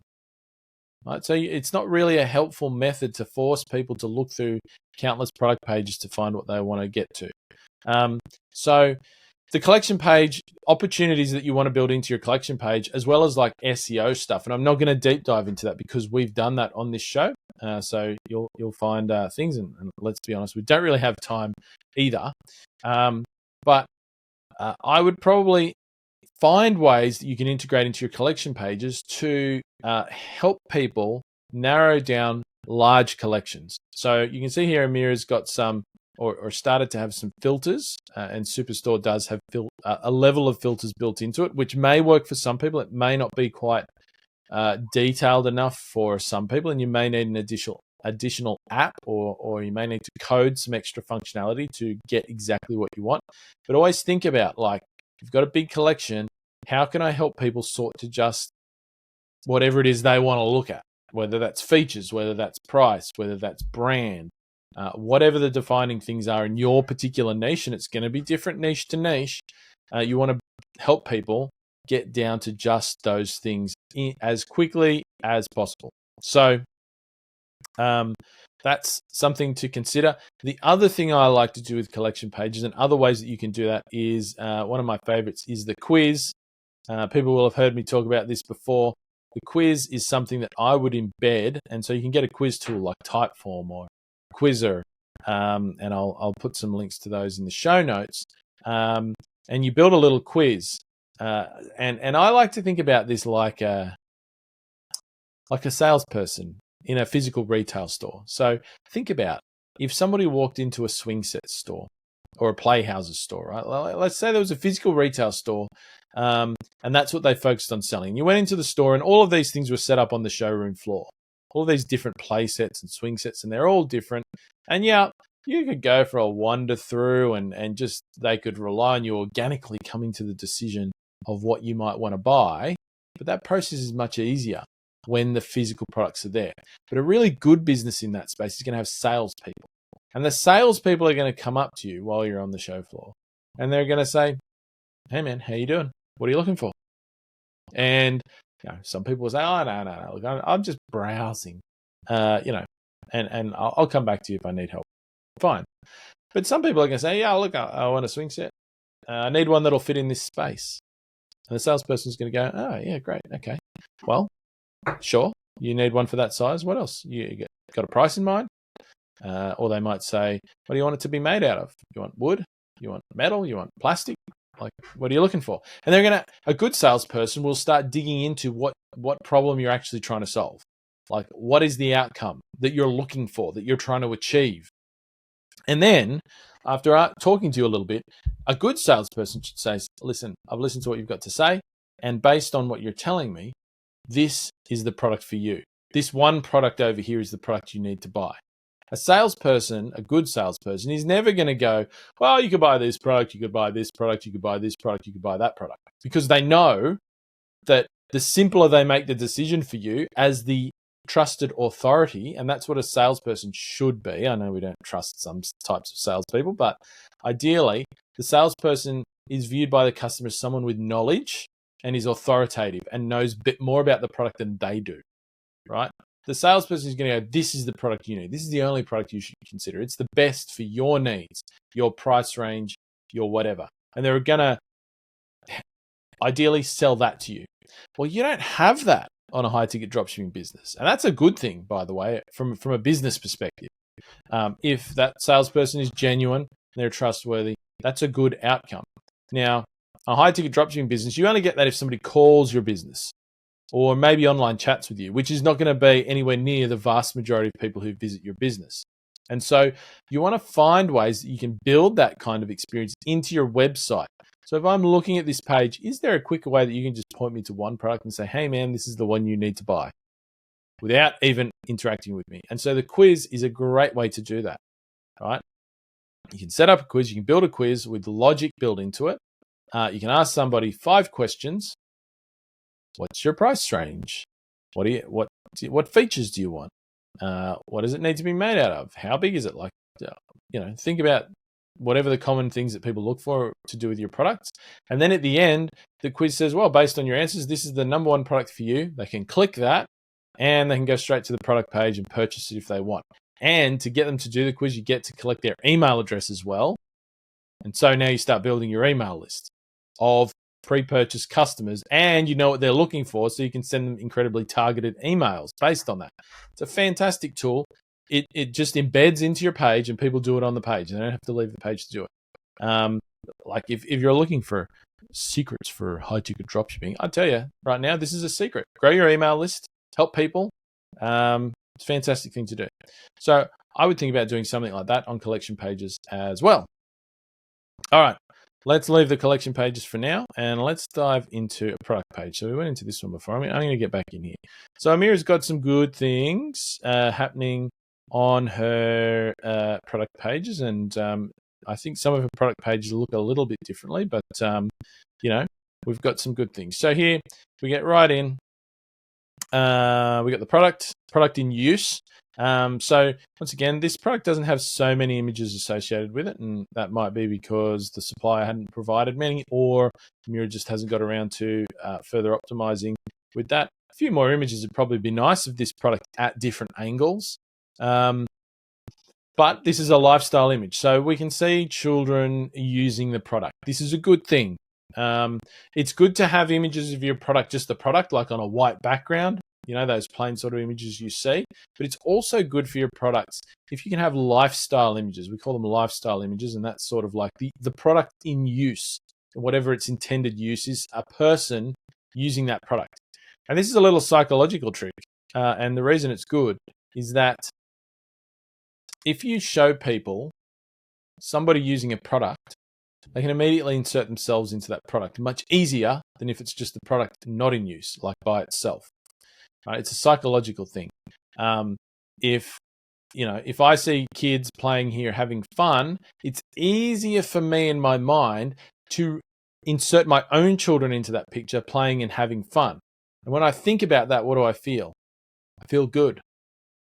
Right? So it's not really a helpful method to force people to look through countless product pages to find what they want to get to. So the collection page, opportunities that you want to build into your collection page, as well as like SEO stuff. And I'm not going to deep dive into that because we've done that on this show. So you'll find things, and let's be honest, we don't really have time either. But I would probably find ways that you can integrate into your collection pages to help people narrow down large collections. So you can see here Amira's got some, or started to have some filters, and Superstore does have a level of filters built into it, which may work for some people. It may not be quite detailed enough for some people, and you may need an additional app, or you may need to code some extra functionality to get exactly what you want. But always think about, like, if you've got a big collection, how can I help people sort to just whatever it is they want to look at, whether that's features, whether that's price, whether that's brand, whatever the defining things are in your particular niche, and it's going to be different niche to niche. You want to help people get down to just those things as quickly as possible. So that's something to consider. The other thing I like to do with collection pages, and other ways that you can do that, is one of my favorites is the quiz. People will have heard me talk about this before. The quiz is something that I would embed, and so you can get a quiz tool like Typeform or Quizzer, and I'll put some links to those in the show notes. And you build a little quiz, and I like to think about this like a salesperson in a physical retail store. So think about if somebody walked into a swing set store or a Playhouses store, right? Let's say there was a physical retail store, and that's what they focused on selling. You went into the store, and all of these things were set up on the showroom floor. All these different play sets and swing sets, and they're all different. And yeah, you could go for a wander through, and just they could rely on you organically coming to the decision of what you might want to buy. But that process is much easier when the physical products are there. But a really good business in that space is going to have salespeople. And the salespeople are going to come up to you while you're on the show floor, and they're going to say, "Hey man, how you doing? What are you looking for? And some people will say, "Oh, no, look, I'm just browsing," and I'll come back to you if I need help. Fine. But some people are going to say, "Yeah, look, I want a swing set. I need one that'll fit in this space." And the salesperson's going to go, "Oh, yeah, great. Okay. Well, sure. You need one for that size. What else? You got a price in mind?" Or they might say, "What do you want it to be made out of? You want wood? You want metal? You want plastic? Like, what are you looking for?" And a good salesperson will start digging into what problem you're actually trying to solve. Like, what is the outcome that you're looking for, that you're trying to achieve? And then, after talking to you a little bit, a good salesperson should say, "Listen, I've listened to what you've got to say, and based on what you're telling me, this is the product for you. This one product over here is the product you need to buy." A salesperson, a good salesperson, is never going to go, "Well, you could buy this product, you could buy this product, you could buy this product, you could buy that product." Because they know that the simpler they make the decision for you as the trusted authority, and that's what a salesperson should be. I know we don't trust some types of salespeople, but ideally, the salesperson is viewed by the customer as someone with knowledge and is authoritative and knows a bit more about the product than they do, right? The salesperson is going to go, "This is the product you need. This is the only product you should consider. It's the best for your needs, your price range, your whatever." And they're going to ideally sell that to you. Well, you don't have that on a high-ticket dropshipping business. And that's a good thing, by the way, from a business perspective. If that salesperson is genuine and they're trustworthy, that's a good outcome. Now, a high-ticket dropshipping business, you only get that if somebody calls your business or maybe online chats with you, which is not going to be anywhere near the vast majority of people who visit your business. And so you want to find ways that you can build that kind of experience into your website. So if I'm looking at this page, is there a quicker way that you can just point me to one product and say, "Hey man, this is the one you need to buy," without even interacting with me? And so the quiz is a great way to do that, right? You can set up a quiz, you can build a quiz with logic built into it. You can ask somebody 5 questions. What's your price range? What features do you want? What does it need to be made out of? How big is it? Like, think about whatever the common things that people look for to do with your products. And then at the end, the quiz says, "Well, based on your answers, this is the number one product for you." They can click that and they can go straight to the product page and purchase it if they want. And to get them to do the quiz, you get to collect their email address as well. And so now you start building your email list of pre-purchase customers, and you know what they're looking for, so you can send them incredibly targeted emails based on that. It's a fantastic tool. It just embeds into your page, and people do it on the page. They don't have to leave the page to do it. Like if you're looking for secrets for high-ticket dropshipping, I tell you right now, this is a secret. Grow your email list, help people. It's a fantastic thing to do. So I would think about doing something like that on collection pages as well. All right. Let's leave the collection pages for now, and let's dive into a product page. So we went into this one before. I'm going to get back in here. So Amira's got some good things happening on her product pages, and I think some of her product pages look a little bit differently, but we've got some good things. So here we get right in. We got the product in use. So once again, this product doesn't have so many images associated with it, and that might be because the supplier hadn't provided many, or Mira just hasn't got around to further optimizing with that. A few more images would probably be nice of this product at different angles. But this is a lifestyle image, so we can see children using the product. This is a good thing. It's good to have images of your product, just the product, like on a white background, those plain sort of images you see. But it's also good for your products if you can have lifestyle images. We call them lifestyle images, and that's sort of like the product in use, whatever its intended use is, a person using that product. And this is a little psychological trick, and the reason it's good is that if you show people somebody using a product, they can immediately insert themselves into that product much easier than if it's just the product not in use, like by itself. Right? It's a psychological thing. If I see kids playing here having fun, it's easier for me in my mind to insert my own children into that picture playing and having fun. And when I think about that, what do I feel? I feel good.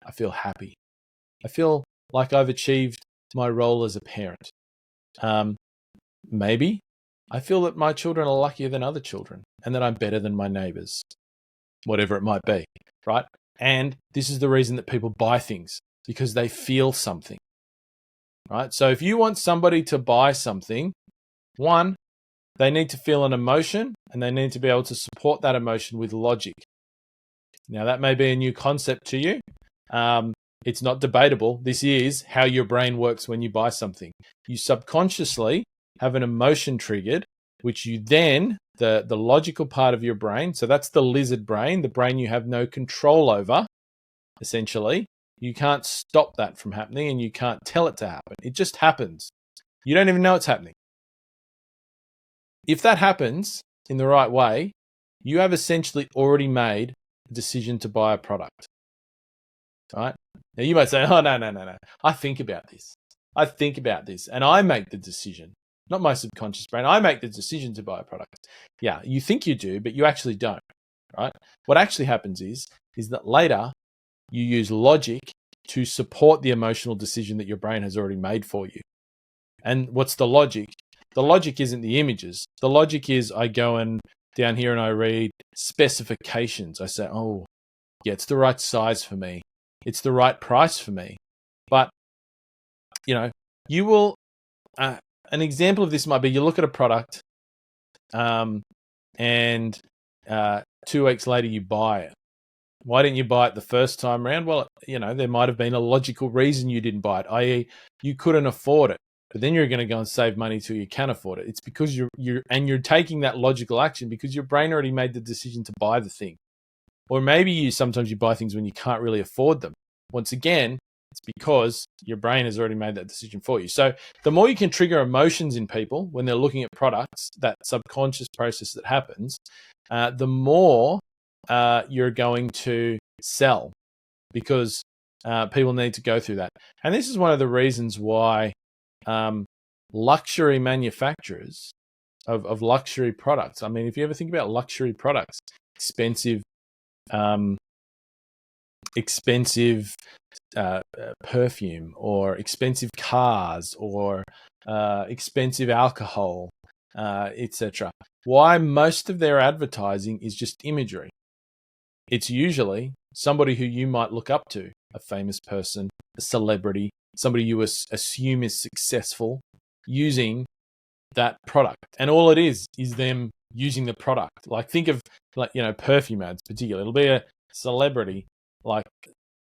I feel happy. I feel like I've achieved my role as a parent. Maybe I feel that my children are luckier than other children and that I'm better than my neighbors, whatever it might be, right? And this is the reason that people buy things, because they feel something, right? So if you want somebody to buy something, one, they need to feel an emotion and they need to be able to support that emotion with logic. Now, that may be a new concept to you. It's not debatable. This is how your brain works when you buy something. You subconsciously have an emotion triggered, which you then, the logical part of your brain, so that's the lizard brain, the brain you have no control over, essentially. You can't stop that from happening and you can't tell it to happen. It just happens. You don't even know it's happening. If that happens in the right way, you have essentially already made a decision to buy a product. Right? Now you might say, oh, no. I think about this. And I make the decision. Not my subconscious brain. I make the decision to buy a product. Yeah, you think you do, but you actually don't. Right? What actually happens is that later you use logic to support the emotional decision that your brain has already made for you. And what's the logic? The logic isn't the images. The logic is I go and down here and I read specifications. I say, oh, yeah, it's the right size for me. It's the right price for me. But, you will, an example of this might be you look at a product and 2 weeks later you buy it. Why didn't you buy it the first time around? Well, there might have been a logical reason you didn't buy it, i.e. you couldn't afford it. But then you're going to go and save money till you can afford it. It's because you're taking that logical action because your brain already made the decision to buy the thing. Or maybe sometimes you buy things when you can't really afford them. Once again, it's because your brain has already made that decision for you. So the more you can trigger emotions in people when they're looking at products, that subconscious process that happens, the more you're going to sell, because people need to go through that. And this is one of the reasons why luxury manufacturers of luxury products. I mean, if you ever think about luxury products, expensive perfume or expensive cars or expensive alcohol, etc. Why most of their advertising is just imagery. It's usually somebody who you might look up to, a famous person, a celebrity, somebody you assume is successful, using that product. And all it is them using the product. Like think of perfume ads particularly. It'll be a celebrity like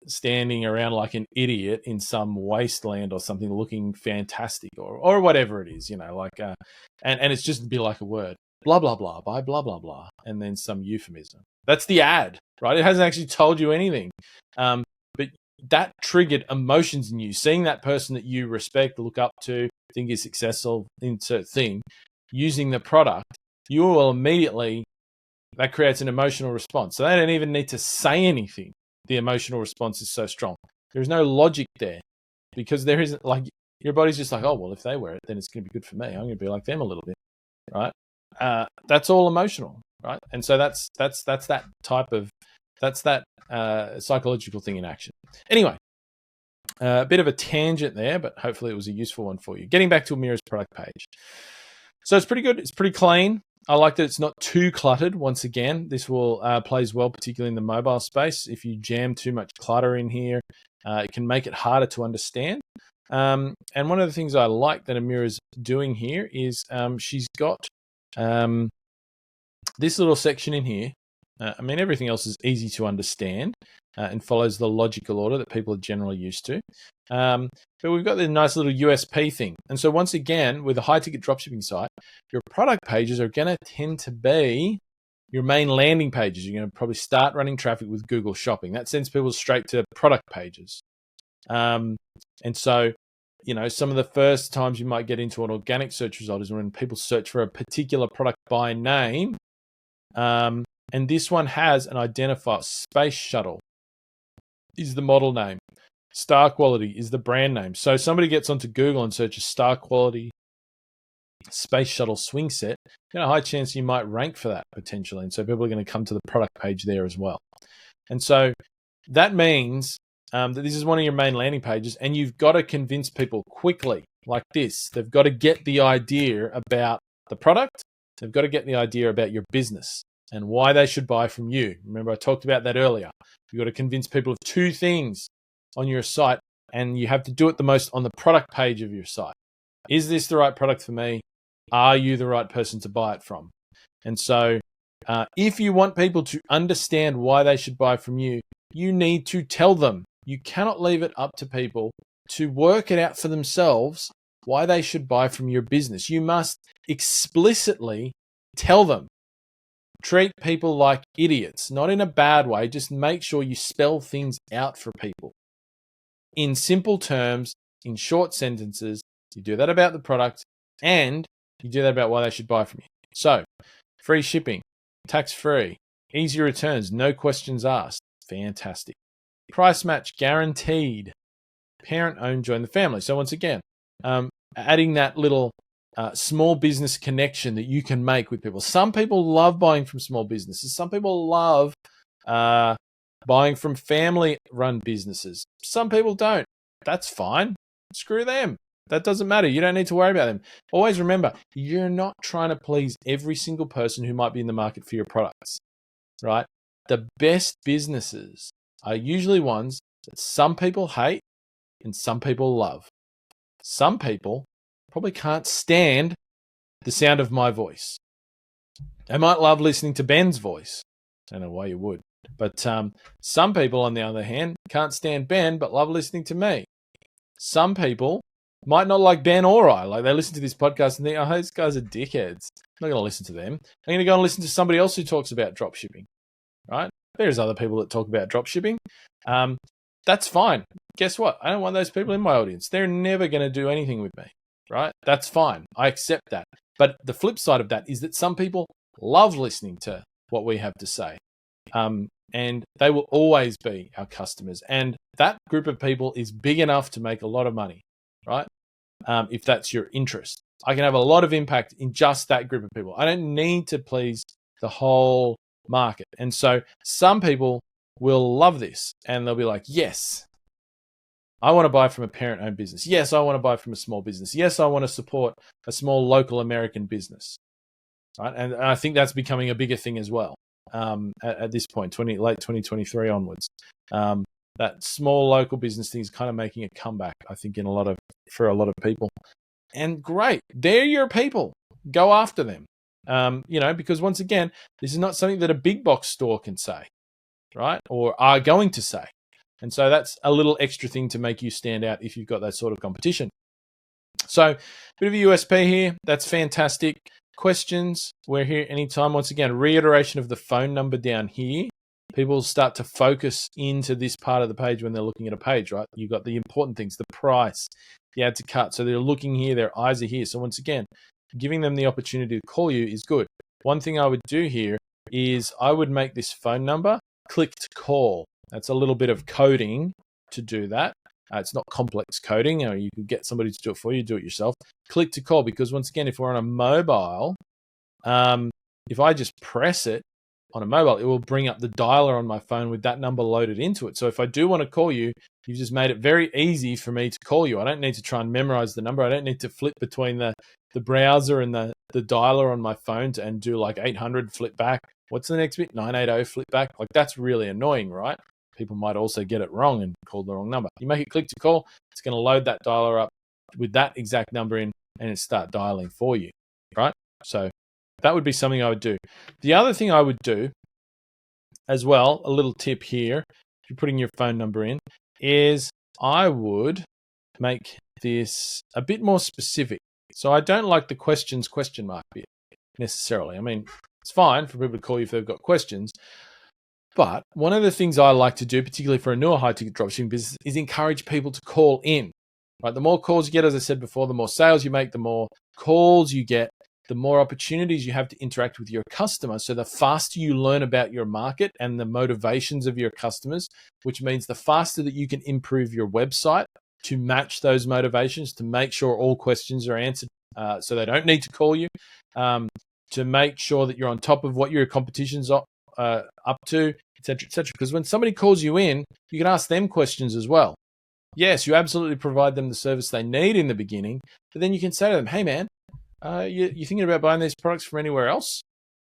standing around like an idiot in some wasteland or something looking fantastic or whatever it is, and it's just be like a word, blah, blah, blah, by blah, blah, blah, and then some euphemism. That's the ad, right? It hasn't actually told you anything. But that triggered emotions in you. Seeing that person that you respect, look up to, think is successful, insert thing, using the product, you will immediately, that creates an emotional response. So they don't even need to say anything. The emotional response is so strong. There's no logic there because there isn't, like, your body's just like, oh, well, if they wear it, then it's going to be good for me. I'm going to be like them a little bit, right? That's all emotional, right? And so that's that psychological thing in action. Anyway, a bit of a tangent there, but hopefully it was a useful one for you. Getting back to Amira's product page. So it's pretty good. It's pretty clean. I like that it's not too cluttered. Once again, this will plays well, particularly in the mobile space. If you jam too much clutter in here, it can make it harder to understand. And one of the things I like that Amira's doing here is she's got this little section in here. Everything else is easy to understand and follows the logical order that people are generally used to. But we've got the nice little USP thing. And so once again, with a high-ticket dropshipping site, your product pages are going to tend to be your main landing pages. You're going to probably start running traffic with Google Shopping. That sends people straight to product pages. And so, some of the first times you might get into an organic search result is when people search for a particular product by name. And this one has an identifier. Space Shuttle is the model name. Star Quality is the brand name. So somebody gets onto Google and searches Star Quality Space Shuttle swing set, a high chance you might rank for that potentially. And so people are going to come to the product page there as well. And so that means that this is one of your main landing pages, and you've got to convince people quickly like this. They've got to get the idea about the product. They've got to get the idea about your business and why they should buy from you. Remember, I talked about that earlier. You've got to convince people of two things on your site, and you have to do it the most on the product page of your site. Is this the right product for me? Are you the right person to buy it from? And so if you want people to understand why they should buy from you, you need to tell them. You cannot leave it up to people to work it out for themselves why they should buy from your business. You must explicitly tell them. Treat people like idiots, not in a bad way. Just make sure you spell things out for people in simple terms, in short sentences. You do that about the product, and you do that about why they should buy from you. So, free shipping, tax-free, easy returns, no questions asked. Fantastic. Price match guaranteed. Parent-owned, join the family. So once again, adding that little small business connection that you can make with people. Some people love buying from small businesses. Some people love buying from family-run businesses. Some people don't. That's fine. Screw them. That doesn't matter. You don't need to worry about them. Always remember, you're not trying to please every single person who might be in the market for your products, right? The best businesses are usually ones that some people hate and some people love. Some people probably can't stand the sound of my voice. They might love listening to Ben's voice. I don't know why you would. But some people, on the other hand, can't stand Ben but love listening to me. Some people might not like Ben or I. Like, they listen to this podcast and think, oh, these guys are dickheads. I'm not going to listen to them. I'm going to go and listen to somebody else who talks about dropshipping, right? There's other people that talk about dropshipping. That's fine. Guess what? I don't want those people in my audience. They're never going to do anything with me, right? That's fine. I accept that. But the flip side of that is that some people love listening to what we have to say. And they will always be our customers. And that group of people is big enough to make a lot of money, right? If that's your interest. I can have a lot of impact in just that group of people. I don't need to please the whole market. And so some people will love this and they'll be like, yes, I want to buy from a parent-owned business. Yes, I want to buy from a small business. Yes, I want to support a small local American business. Right? And I think that's becoming a bigger thing as well at this point, late 2023 onwards. That small local business thing is kind of making a comeback, I think, for a lot of people. And great, they're your people. Go after them. Because once again, this is not something that a big box store can say, right? Or are going to say. And so that's a little extra thing to make you stand out if you've got that sort of competition. So, bit of a USP here. That's fantastic. Questions, we're here anytime. Once again, reiteration of the phone number down here. People start to focus into this part of the page when they're looking at a page, right? You've got the important things, the price, the add to cart. So they're looking here, their eyes are here. So once again, giving them the opportunity to call you is good. One thing I would do here is I would make this phone number click to call. That's a little bit of coding to do that. It's not complex coding. You can get somebody to do it for you, do it yourself. Click to call, because once again, if we're on a mobile, if I just press it on a mobile, it will bring up the dialer on my phone with that number loaded into it. So if I do want to call you, you've just made it very easy for me to call you. I don't need to try and memorize the number. I don't need to flip between the browser and the dialer on my phone and do like 800 flip back. What's the next bit? 980 flip back. Like, that's really annoying, right? People might also get it wrong and call the wrong number. You make it click to call, it's going to load that dialer up with that exact number in, and it start dialing for you, right? So that would be something I would do. The other thing I would do as well, a little tip here, if you're putting your phone number in, is I would make this a bit more specific. So I don't like the questions question mark bit necessarily. I mean, it's fine for people to call you if they've got questions. But one of the things I like to do, particularly for a newer high-ticket dropshipping business, is encourage people to call in. Right? The more calls you get, as I said before, the more sales you make, the more calls you get, the more opportunities you have to interact with your customer. So the faster you learn about your market and the motivations of your customers, which means the faster that you can improve your website to match those motivations, to make sure all questions are answered so they don't need to call you, to make sure that you're on top of what your competition's up to, etc., etc. Because when somebody calls you in, you can ask them questions as well. Yes, you absolutely provide them the service they need in the beginning, but then you can say to them, hey man, you're thinking about buying these products from anywhere else?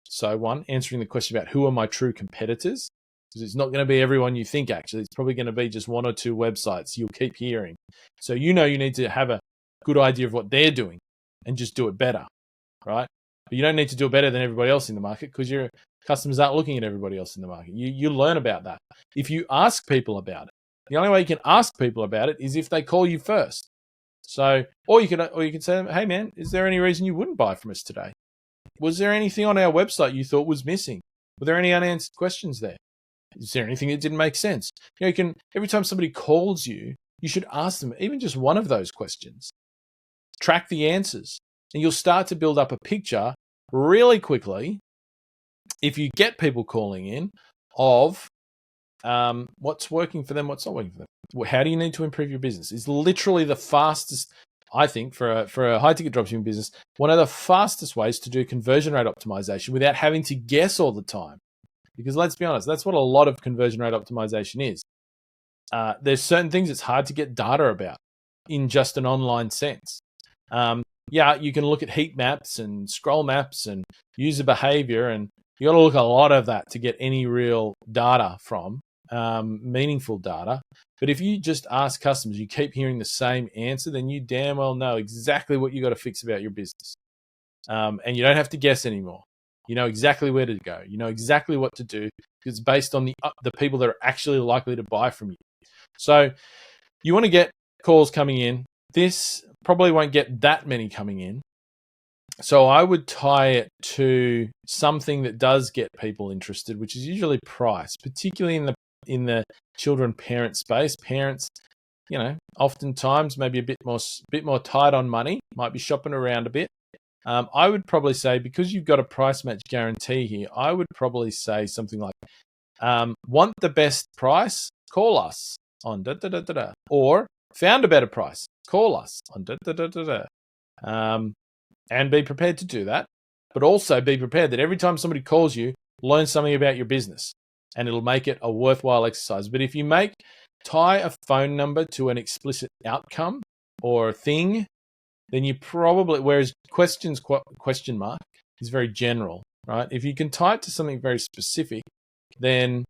So one, answering the question about who are my true competitors, because it's not going to be everyone you think, actually. It's probably going to be just one or two websites you'll keep hearing. So you need to have a good idea of what they're doing and just do it better, right? But you don't need to do it better than everybody else in the market because your customers aren't looking at everybody else in the market. You learn about that. If you ask people about it, the only way you can ask people about it is if they call you first. So, or you can say, hey man, is there any reason you wouldn't buy from us today? Was there anything on our website you thought was missing? Were there any unanswered questions there? Is there anything that didn't make sense? You can, every time somebody calls you, you should ask them even just one of those questions. Track the answers, and you'll start to build up a picture really quickly if you get people calling in of what's working for them, what's not working for them. How do you need to improve your business? It's literally the fastest, I think, for a high-ticket dropshipping business, one of the fastest ways to do conversion rate optimization without having to guess all the time. Because let's be honest, that's what a lot of conversion rate optimization is. There's certain things it's hard to get data about in just an online sense. You can look at heat maps and scroll maps and user behavior, and you got to look at a lot of that to get any real data from, meaningful data. But if you just ask customers, you keep hearing the same answer, then you damn well know exactly what you got to fix about your business. And you don't have to guess anymore. You know exactly where to go. You know exactly what to do because it's based on the people that are actually likely to buy from you. So you want to get calls coming in. This probably won't get that many coming in. So I would tie it to something that does get people interested, which is usually price, particularly in the children parent space. Parents, oftentimes maybe a bit more tight on money, might be shopping around a bit. I would probably say, because you've got a price match guarantee here, I would probably say something like, want the best price? Call us on da-da-da-da-da. Or found a better price? Call us on da-da-da-da-da. And be prepared to do that, but also be prepared that every time somebody calls you, learn something about your business, and it'll make it a worthwhile exercise. But if you tie a phone number to an explicit outcome or thing, then you probably, whereas question mark is very general, right? If you can tie it to something very specific, then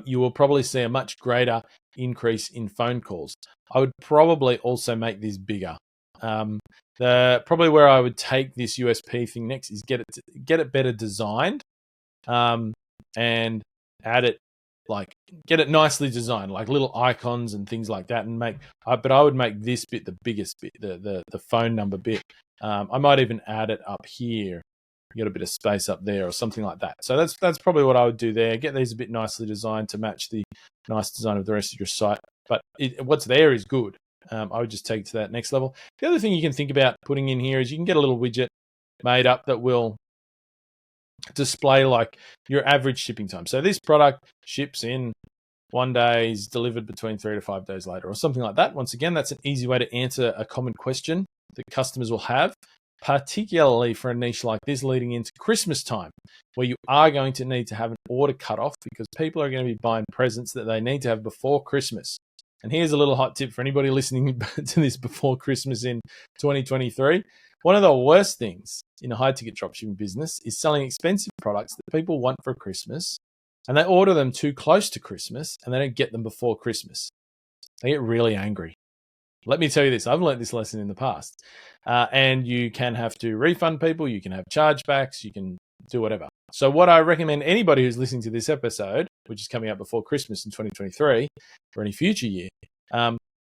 you will probably see a much greater increase in phone calls. I would probably also make this bigger. Probably where I would take this USP thing next is get it better designed, and add it, get it nicely designed, like little icons and things like that, and but I would make this bit the biggest bit, the phone number bit. I might even add it up here. You got a bit of space up there or something like that. So that's probably what I would do there. Get these a bit nicely designed to match the nice design of the rest of your site. But what's there is good. I would just take it to that next level. The other thing you can think about putting in here is you can get a little widget made up that will display like your average shipping time. So this product ships in 1 day, is delivered between 3 to 5 days later, or something like that. Once again, that's an easy way to answer a common question that customers will have, particularly for a niche like this leading into Christmas time, where you are going to need to have an order cut off because people are going to be buying presents that they need to have before Christmas. And here's a little hot tip for anybody listening to this before Christmas in 2023. One of the worst things in a high-ticket dropshipping business is selling expensive products that people want for Christmas, and they order them too close to Christmas, and they don't get them before Christmas. They get really angry. Let me tell you this. I've learned this lesson in the past. And you can have to refund people. You can have chargebacks. You can do whatever. So what I recommend anybody who's listening to this episode, which is coming out before Christmas in 2023 or any future year,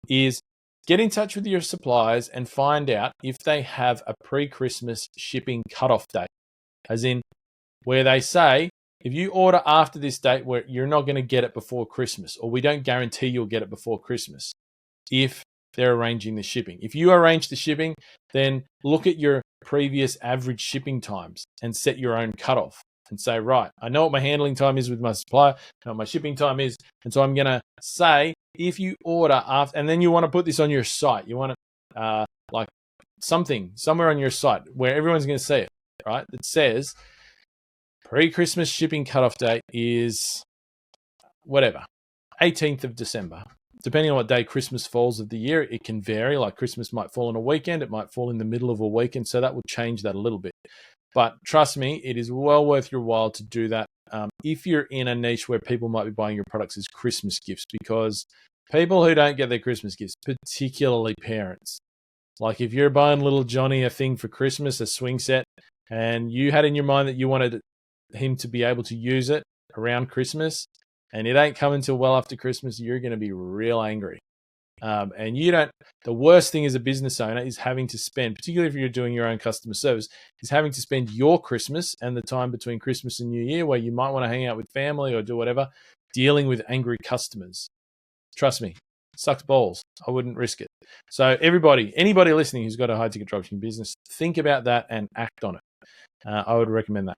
is get in touch with your suppliers and find out if they have a pre-Christmas shipping cutoff date, as in where they say, if you order after this date, where you're not going to get it before Christmas, or we don't guarantee you'll get it before Christmas if they're arranging the shipping. If you arrange the shipping, then look at your previous average shipping times and set your own cutoff and say, right, I know what my handling time is with my supplier, I know what my shipping time is, and so I'm going to say, if you order after, and then you want to put this on your site, you want to like something somewhere on your site where everyone's going to see it, right? That says pre-Christmas shipping cutoff date is whatever, 18th of December. Depending on what day Christmas falls of the year, it can vary. Like Christmas might fall on a weekend, it might fall in the middle of a weekend, so that will change that a little bit. But trust me, it is well worth your while to do that if you're in a niche where people might be buying your products as Christmas gifts, because people who don't get their Christmas gifts, particularly parents, like if you're buying little Johnny a thing for Christmas, a swing set, and you had in your mind that you wanted him to be able to use it around Christmas, and it ain't coming till well after Christmas, you're going to be real angry. And the worst thing as a business owner is having to spend, particularly if you're doing your own customer service, is having to spend your Christmas and the time between Christmas and New Year where you might want to hang out with family or do whatever, dealing with angry customers. Trust me, it sucks balls. I wouldn't risk it. So anybody listening who's got a high ticket dropshipping business, think about that and act on it. I would recommend that.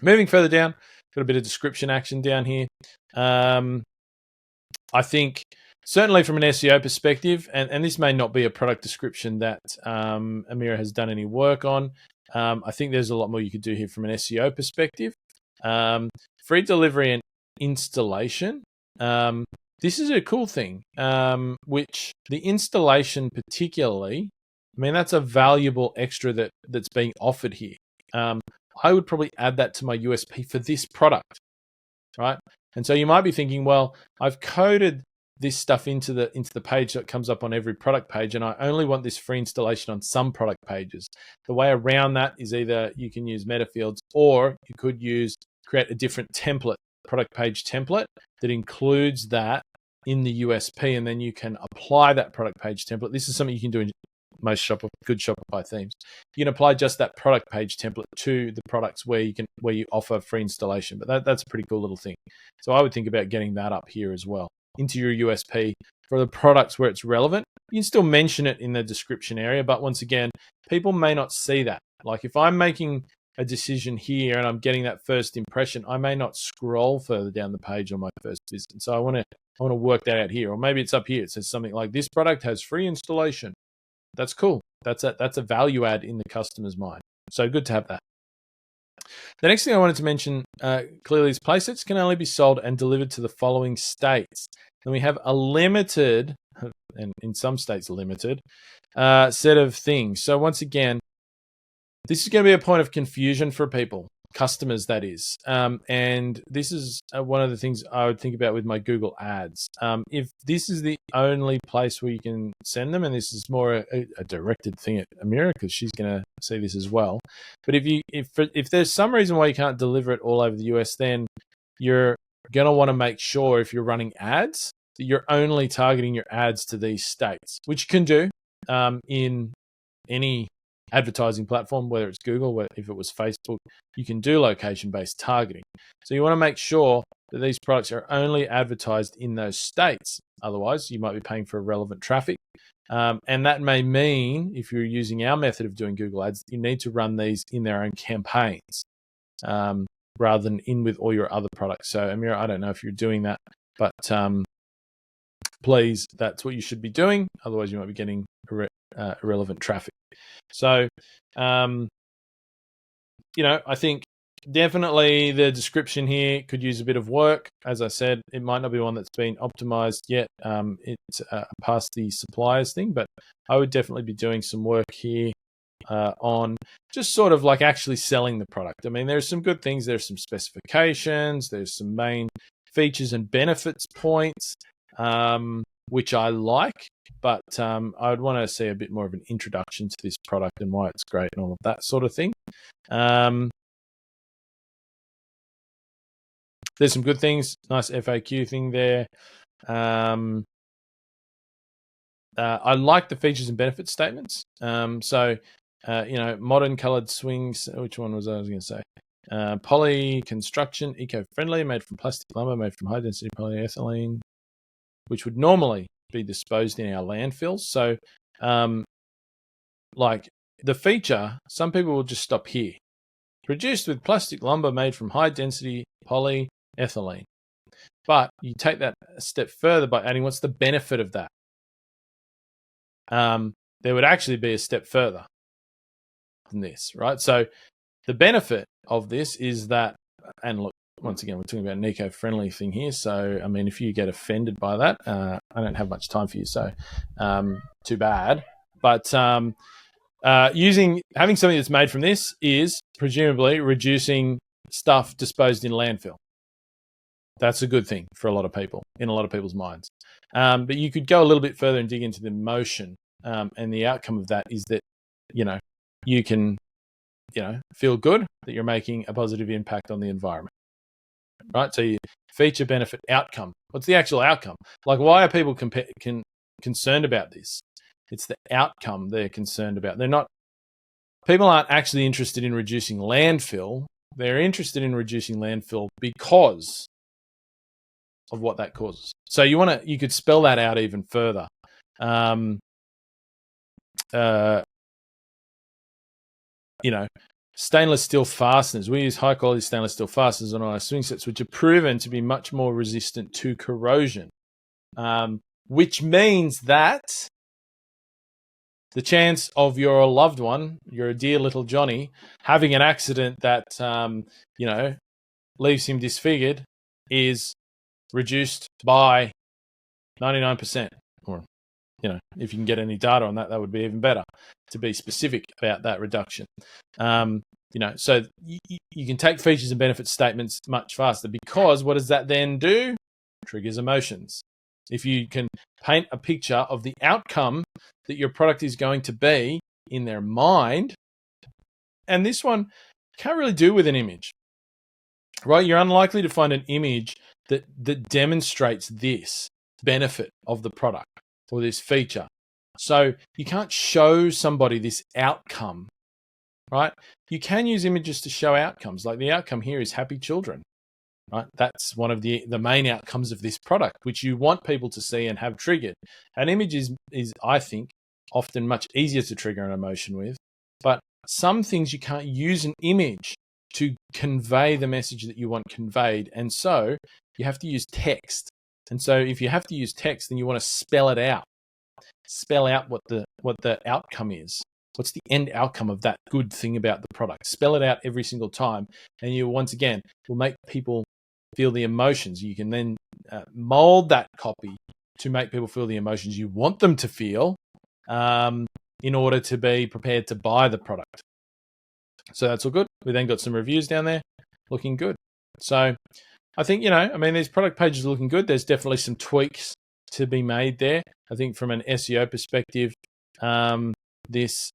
Moving further down, got a bit of description action down here. I think certainly from an SEO perspective, and this may not be a product description that Amira has done any work on. I think there's a lot more you could do here from an SEO perspective. Free delivery and installation. This is a cool thing, which the installation particularly, I mean, that's a valuable extra that's being offered here. I would probably add that to my USP for this product, right? And so you might be thinking, well, I've coded this stuff into the page that comes up on every product page, and I only want this free installation on some product pages. The way around that is either you can use meta fields, or you could create a different template, product page template that includes that in the USP, and then you can apply that product page template. This is something you can do in most good Shopify themes. You can apply just that product page template to the products where you offer free installation. But that's a pretty cool little thing. So I would think about getting that up here as well into your USP for the products where it's relevant. You can still mention it in the description area, but once again, people may not see that. Like if I'm making a decision here and I'm getting that first impression, I may not scroll further down the page on my first visit. So I want to work that out here, or maybe it's up here. It says something like, this product has free installation. That's cool. That's a value add in the customer's mind. So good to have that. The next thing I wanted to mention clearly is playsets can only be sold and delivered to the following states. And we have a limited, and in some states limited, set of things. So once again, this is going to be a point of confusion for people, customers that is. And this is one of the things I would think about with my Google ads. If this is the only place where you can send them, and this is more a directed thing at Amira, because she's going to see this as well. But if there's some reason why you can't deliver it all over the US, then you're going to want to make sure if you're running ads that you're only targeting your ads to these states, which you can do in any advertising platform, whether it's Google, if it was Facebook, you can do location-based targeting. So you want to make sure that these products are only advertised in those states. Otherwise, you might be paying for irrelevant traffic. And that may mean, if you're using our method of doing Google ads, you need to run these in their own campaigns rather than in with all your other products. So Amira, I don't know if you're doing that, but please, that's what you should be doing. Otherwise, you might be getting irrelevant traffic. So, I think definitely the description here could use a bit of work. As I said, it might not be one that's been optimized yet. It's past the suppliers thing, but I would definitely be doing some work here on just sort of like actually selling the product. I mean, there's some good things. There's some specifications. There's some main features and benefits points, which I like. But I would want to see a bit more of an introduction to this product and why it's great and all of that sort of thing. There's some good things. Nice FAQ thing there. I like the features and benefits statements. Modern colored swings. Which one was I going to say? Poly construction, eco-friendly, made from plastic lumber, made from high-density polyethylene, which would normally be disposed in our landfills. So, like the feature, some people will just stop here. Produced with plastic lumber made from high-density polyethylene. But you take that a step further by adding what's the benefit of that. There would actually be a step further than this, right? So the benefit of this is that, and look, once again, we're talking about an eco-friendly thing here. So, I mean, if you get offended by that, I don't have much time for you. So, too bad. But having something that's made from this is presumably reducing stuff disposed in landfill. That's a good thing for a lot of people, in a lot of people's minds. But you could go a little bit further and dig into the emotion. And the outcome of that is that, you can, feel good that you're making a positive impact on the environment, right? So you feature, benefit, outcome. What's the actual outcome? Like, why are people concerned about this? It's the outcome they're concerned about. People aren't actually interested in reducing landfill. They're interested in reducing landfill because of what that causes. So you could spell that out even further. Stainless steel fasteners. We use high quality stainless steel fasteners on our swing sets, which are proven to be much more resistant to corrosion, which means that the chance of your loved one, your dear little Johnny, having an accident that, leaves him disfigured is reduced by 99%. Or, if you can get any data on that, that would be even better, to be specific about that reduction. So you can take features and benefit statements much faster, because what does that then do? Triggers emotions. If you can paint a picture of the outcome that your product is going to be in their mind, and this one can't really do with an image, right? You're unlikely to find an image that demonstrates this benefit of the product or this feature. So you can't show somebody this outcome, right? You can use images to show outcomes. Like, the outcome here is happy children, right? That's one of the main outcomes of this product, which you want people to see and have triggered. An image is, I think, often much easier to trigger an emotion with, but some things you can't use an image to convey the message that you want conveyed. And so you have to use text. And so if you have to use text, then you want to spell it out. Spell out what the outcome is. What's the end outcome of that good thing about the product? Spell it out every single time. And you, once again, will make people feel the emotions. You can then mold that copy to make people feel the emotions you want them to feel, in order to be prepared to buy the product. So that's all good. We then got some reviews down there looking good. So I think, these product pages are looking good. There's definitely some tweaks to be made there. I think from an SEO perspective, this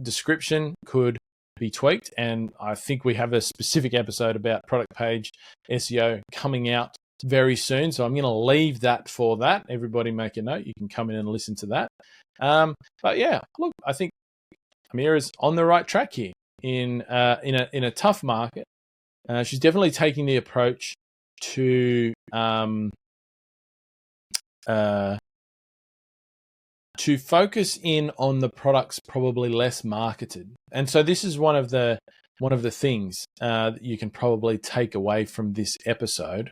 description could be tweaked. And I think we have a specific episode about product page SEO coming out very soon. So I'm going to leave that for that. Everybody make a note. You can come in and listen to that. But yeah, look, I think Amira's on the right track here in a tough market. She's definitely taking the approach to focus in on the products probably less marketed. And so this is one of the things that you can probably take away from this episode.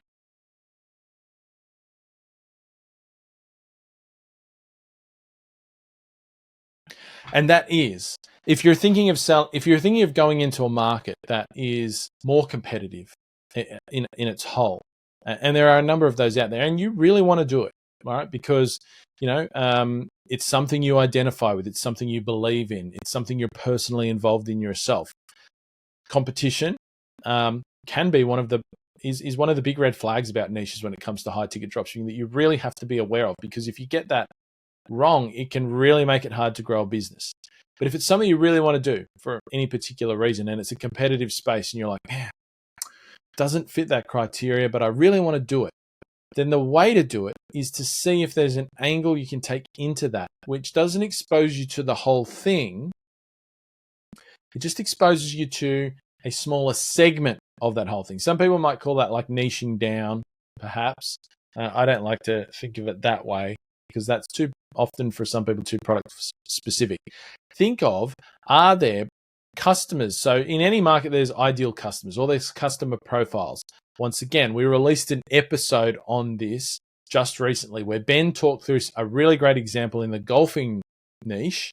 And that is, if you're thinking of going into a market that is more competitive in its whole, and there are a number of those out there, and you really want to do it, all right? Because it's something you identify with, it's something you believe in, it's something you're personally involved in yourself. Competition can be one of the big red flags about niches when it comes to high ticket dropshipping that you really have to be aware of, because if you get that wrong, it can really make it hard to grow a business. But if it's something you really want to do for any particular reason, and it's a competitive space, and you're like, man, doesn't fit that criteria, but I really want to do it, then the way to do it is to see if there's an angle you can take into that, which doesn't expose you to the whole thing. It just exposes you to a smaller segment of that whole thing. Some people might call that like niching down, perhaps. I don't like to think of it that way, because that's too often for some people too product specific. Think of, are there customers? So in any market, there's ideal customers, or there's customer profiles. Once again, we released an episode on this just recently where Ben talked through a really great example in the golfing niche.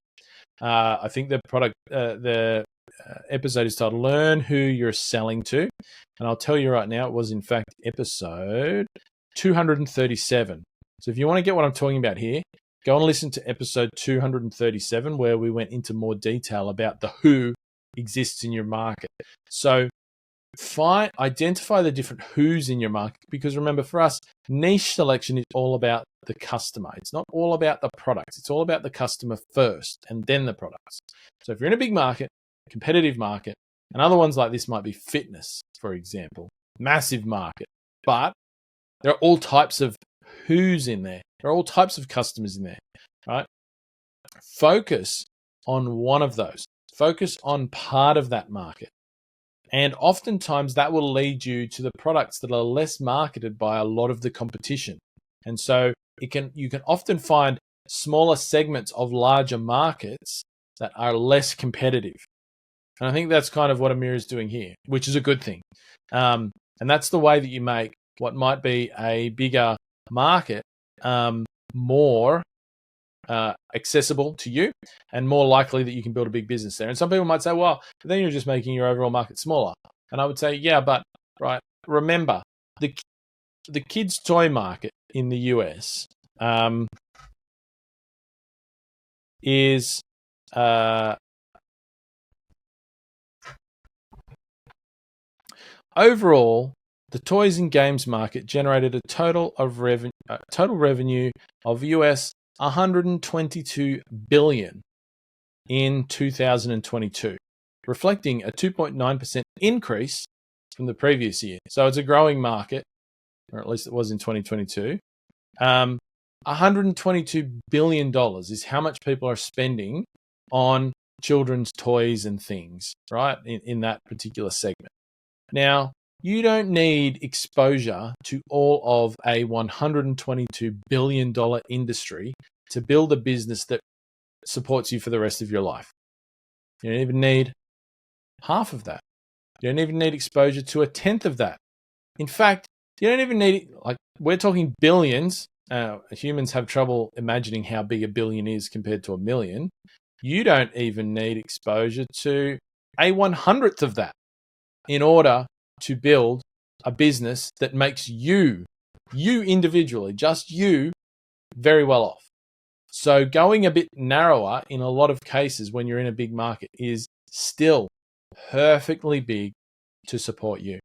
I think the product, the episode is titled Learn Who You're Selling To. And I'll tell you right now, it was in fact episode 237. So if you want to get what I'm talking about here, go and listen to episode 237, where we went into more detail about the who exists in your market. So identify the different who's in your market, because remember, for us, niche selection is all about the customer. It's not all about the products. It's all about the customer first and then the products. So if you're in a big market, competitive market, and other ones like this might be fitness, for example, massive market, but there are all types of who's in there. There are all types of customers in there, right? Focus on one of those. Focus on part of that market. And oftentimes that will lead you to the products that are less marketed by a lot of the competition. And so you can often find smaller segments of larger markets that are less competitive. And I think that's kind of what Amir is doing here, which is a good thing. And that's the way that you make what might be a bigger market more accessible to you, and more likely that you can build a big business there. And some people might say, well, then you're just making your overall market smaller. And I would say, yeah, but right, remember, the kids' toy market in the US is overall, the toys and games market generated a total revenue of US $122 billion in 2022, reflecting a 2.9% increase from the previous year. So it's a growing market, or at least it was in 2022. $122 billion is how much people are spending on children's toys and things, right, in that particular segment. Now, you don't need exposure to all of a $122 billion industry to build a business that supports you for the rest of your life. You don't even need half of that. You don't even need exposure to a tenth of that. In fact, you don't even need, like, we're talking billions. Humans have trouble imagining how big a billion is compared to a million. You don't even need exposure to a 100th of that in order to build a business that makes you individually, just you, very well off. So going a bit narrower in a lot of cases when you're in a big market is still perfectly big to support you.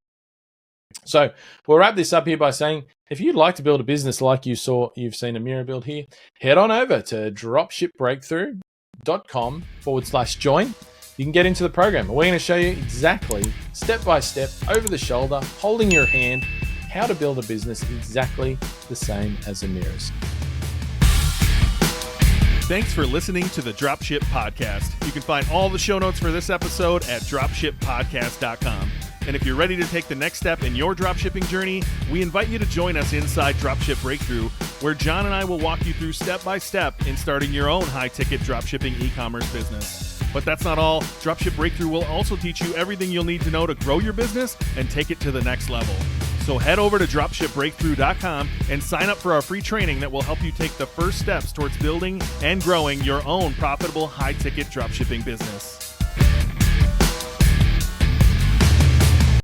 So we'll wrap this up here by saying, if you'd like to build a business like you've seen Amira build here, head on over to dropshipbreakthru.com/join. You can get into the program. We're going to show you exactly, step by step, over the shoulder, holding your hand, how to build a business exactly the same as Amira's. Thanks for listening to the Dropship Podcast. You can find all the show notes for this episode at dropshippodcast.com. And if you're ready to take the next step in your dropshipping journey, we invite you to join us inside Dropship Breakthru, where John and I will walk you through step by step in starting your own high-ticket dropshipping e-commerce business. But that's not all. Dropship Breakthru will also teach you everything you'll need to know to grow your business and take it to the next level. So head over to dropshipbreakthru.com and sign up for our free training that will help you take the first steps towards building and growing your own profitable high-ticket dropshipping business.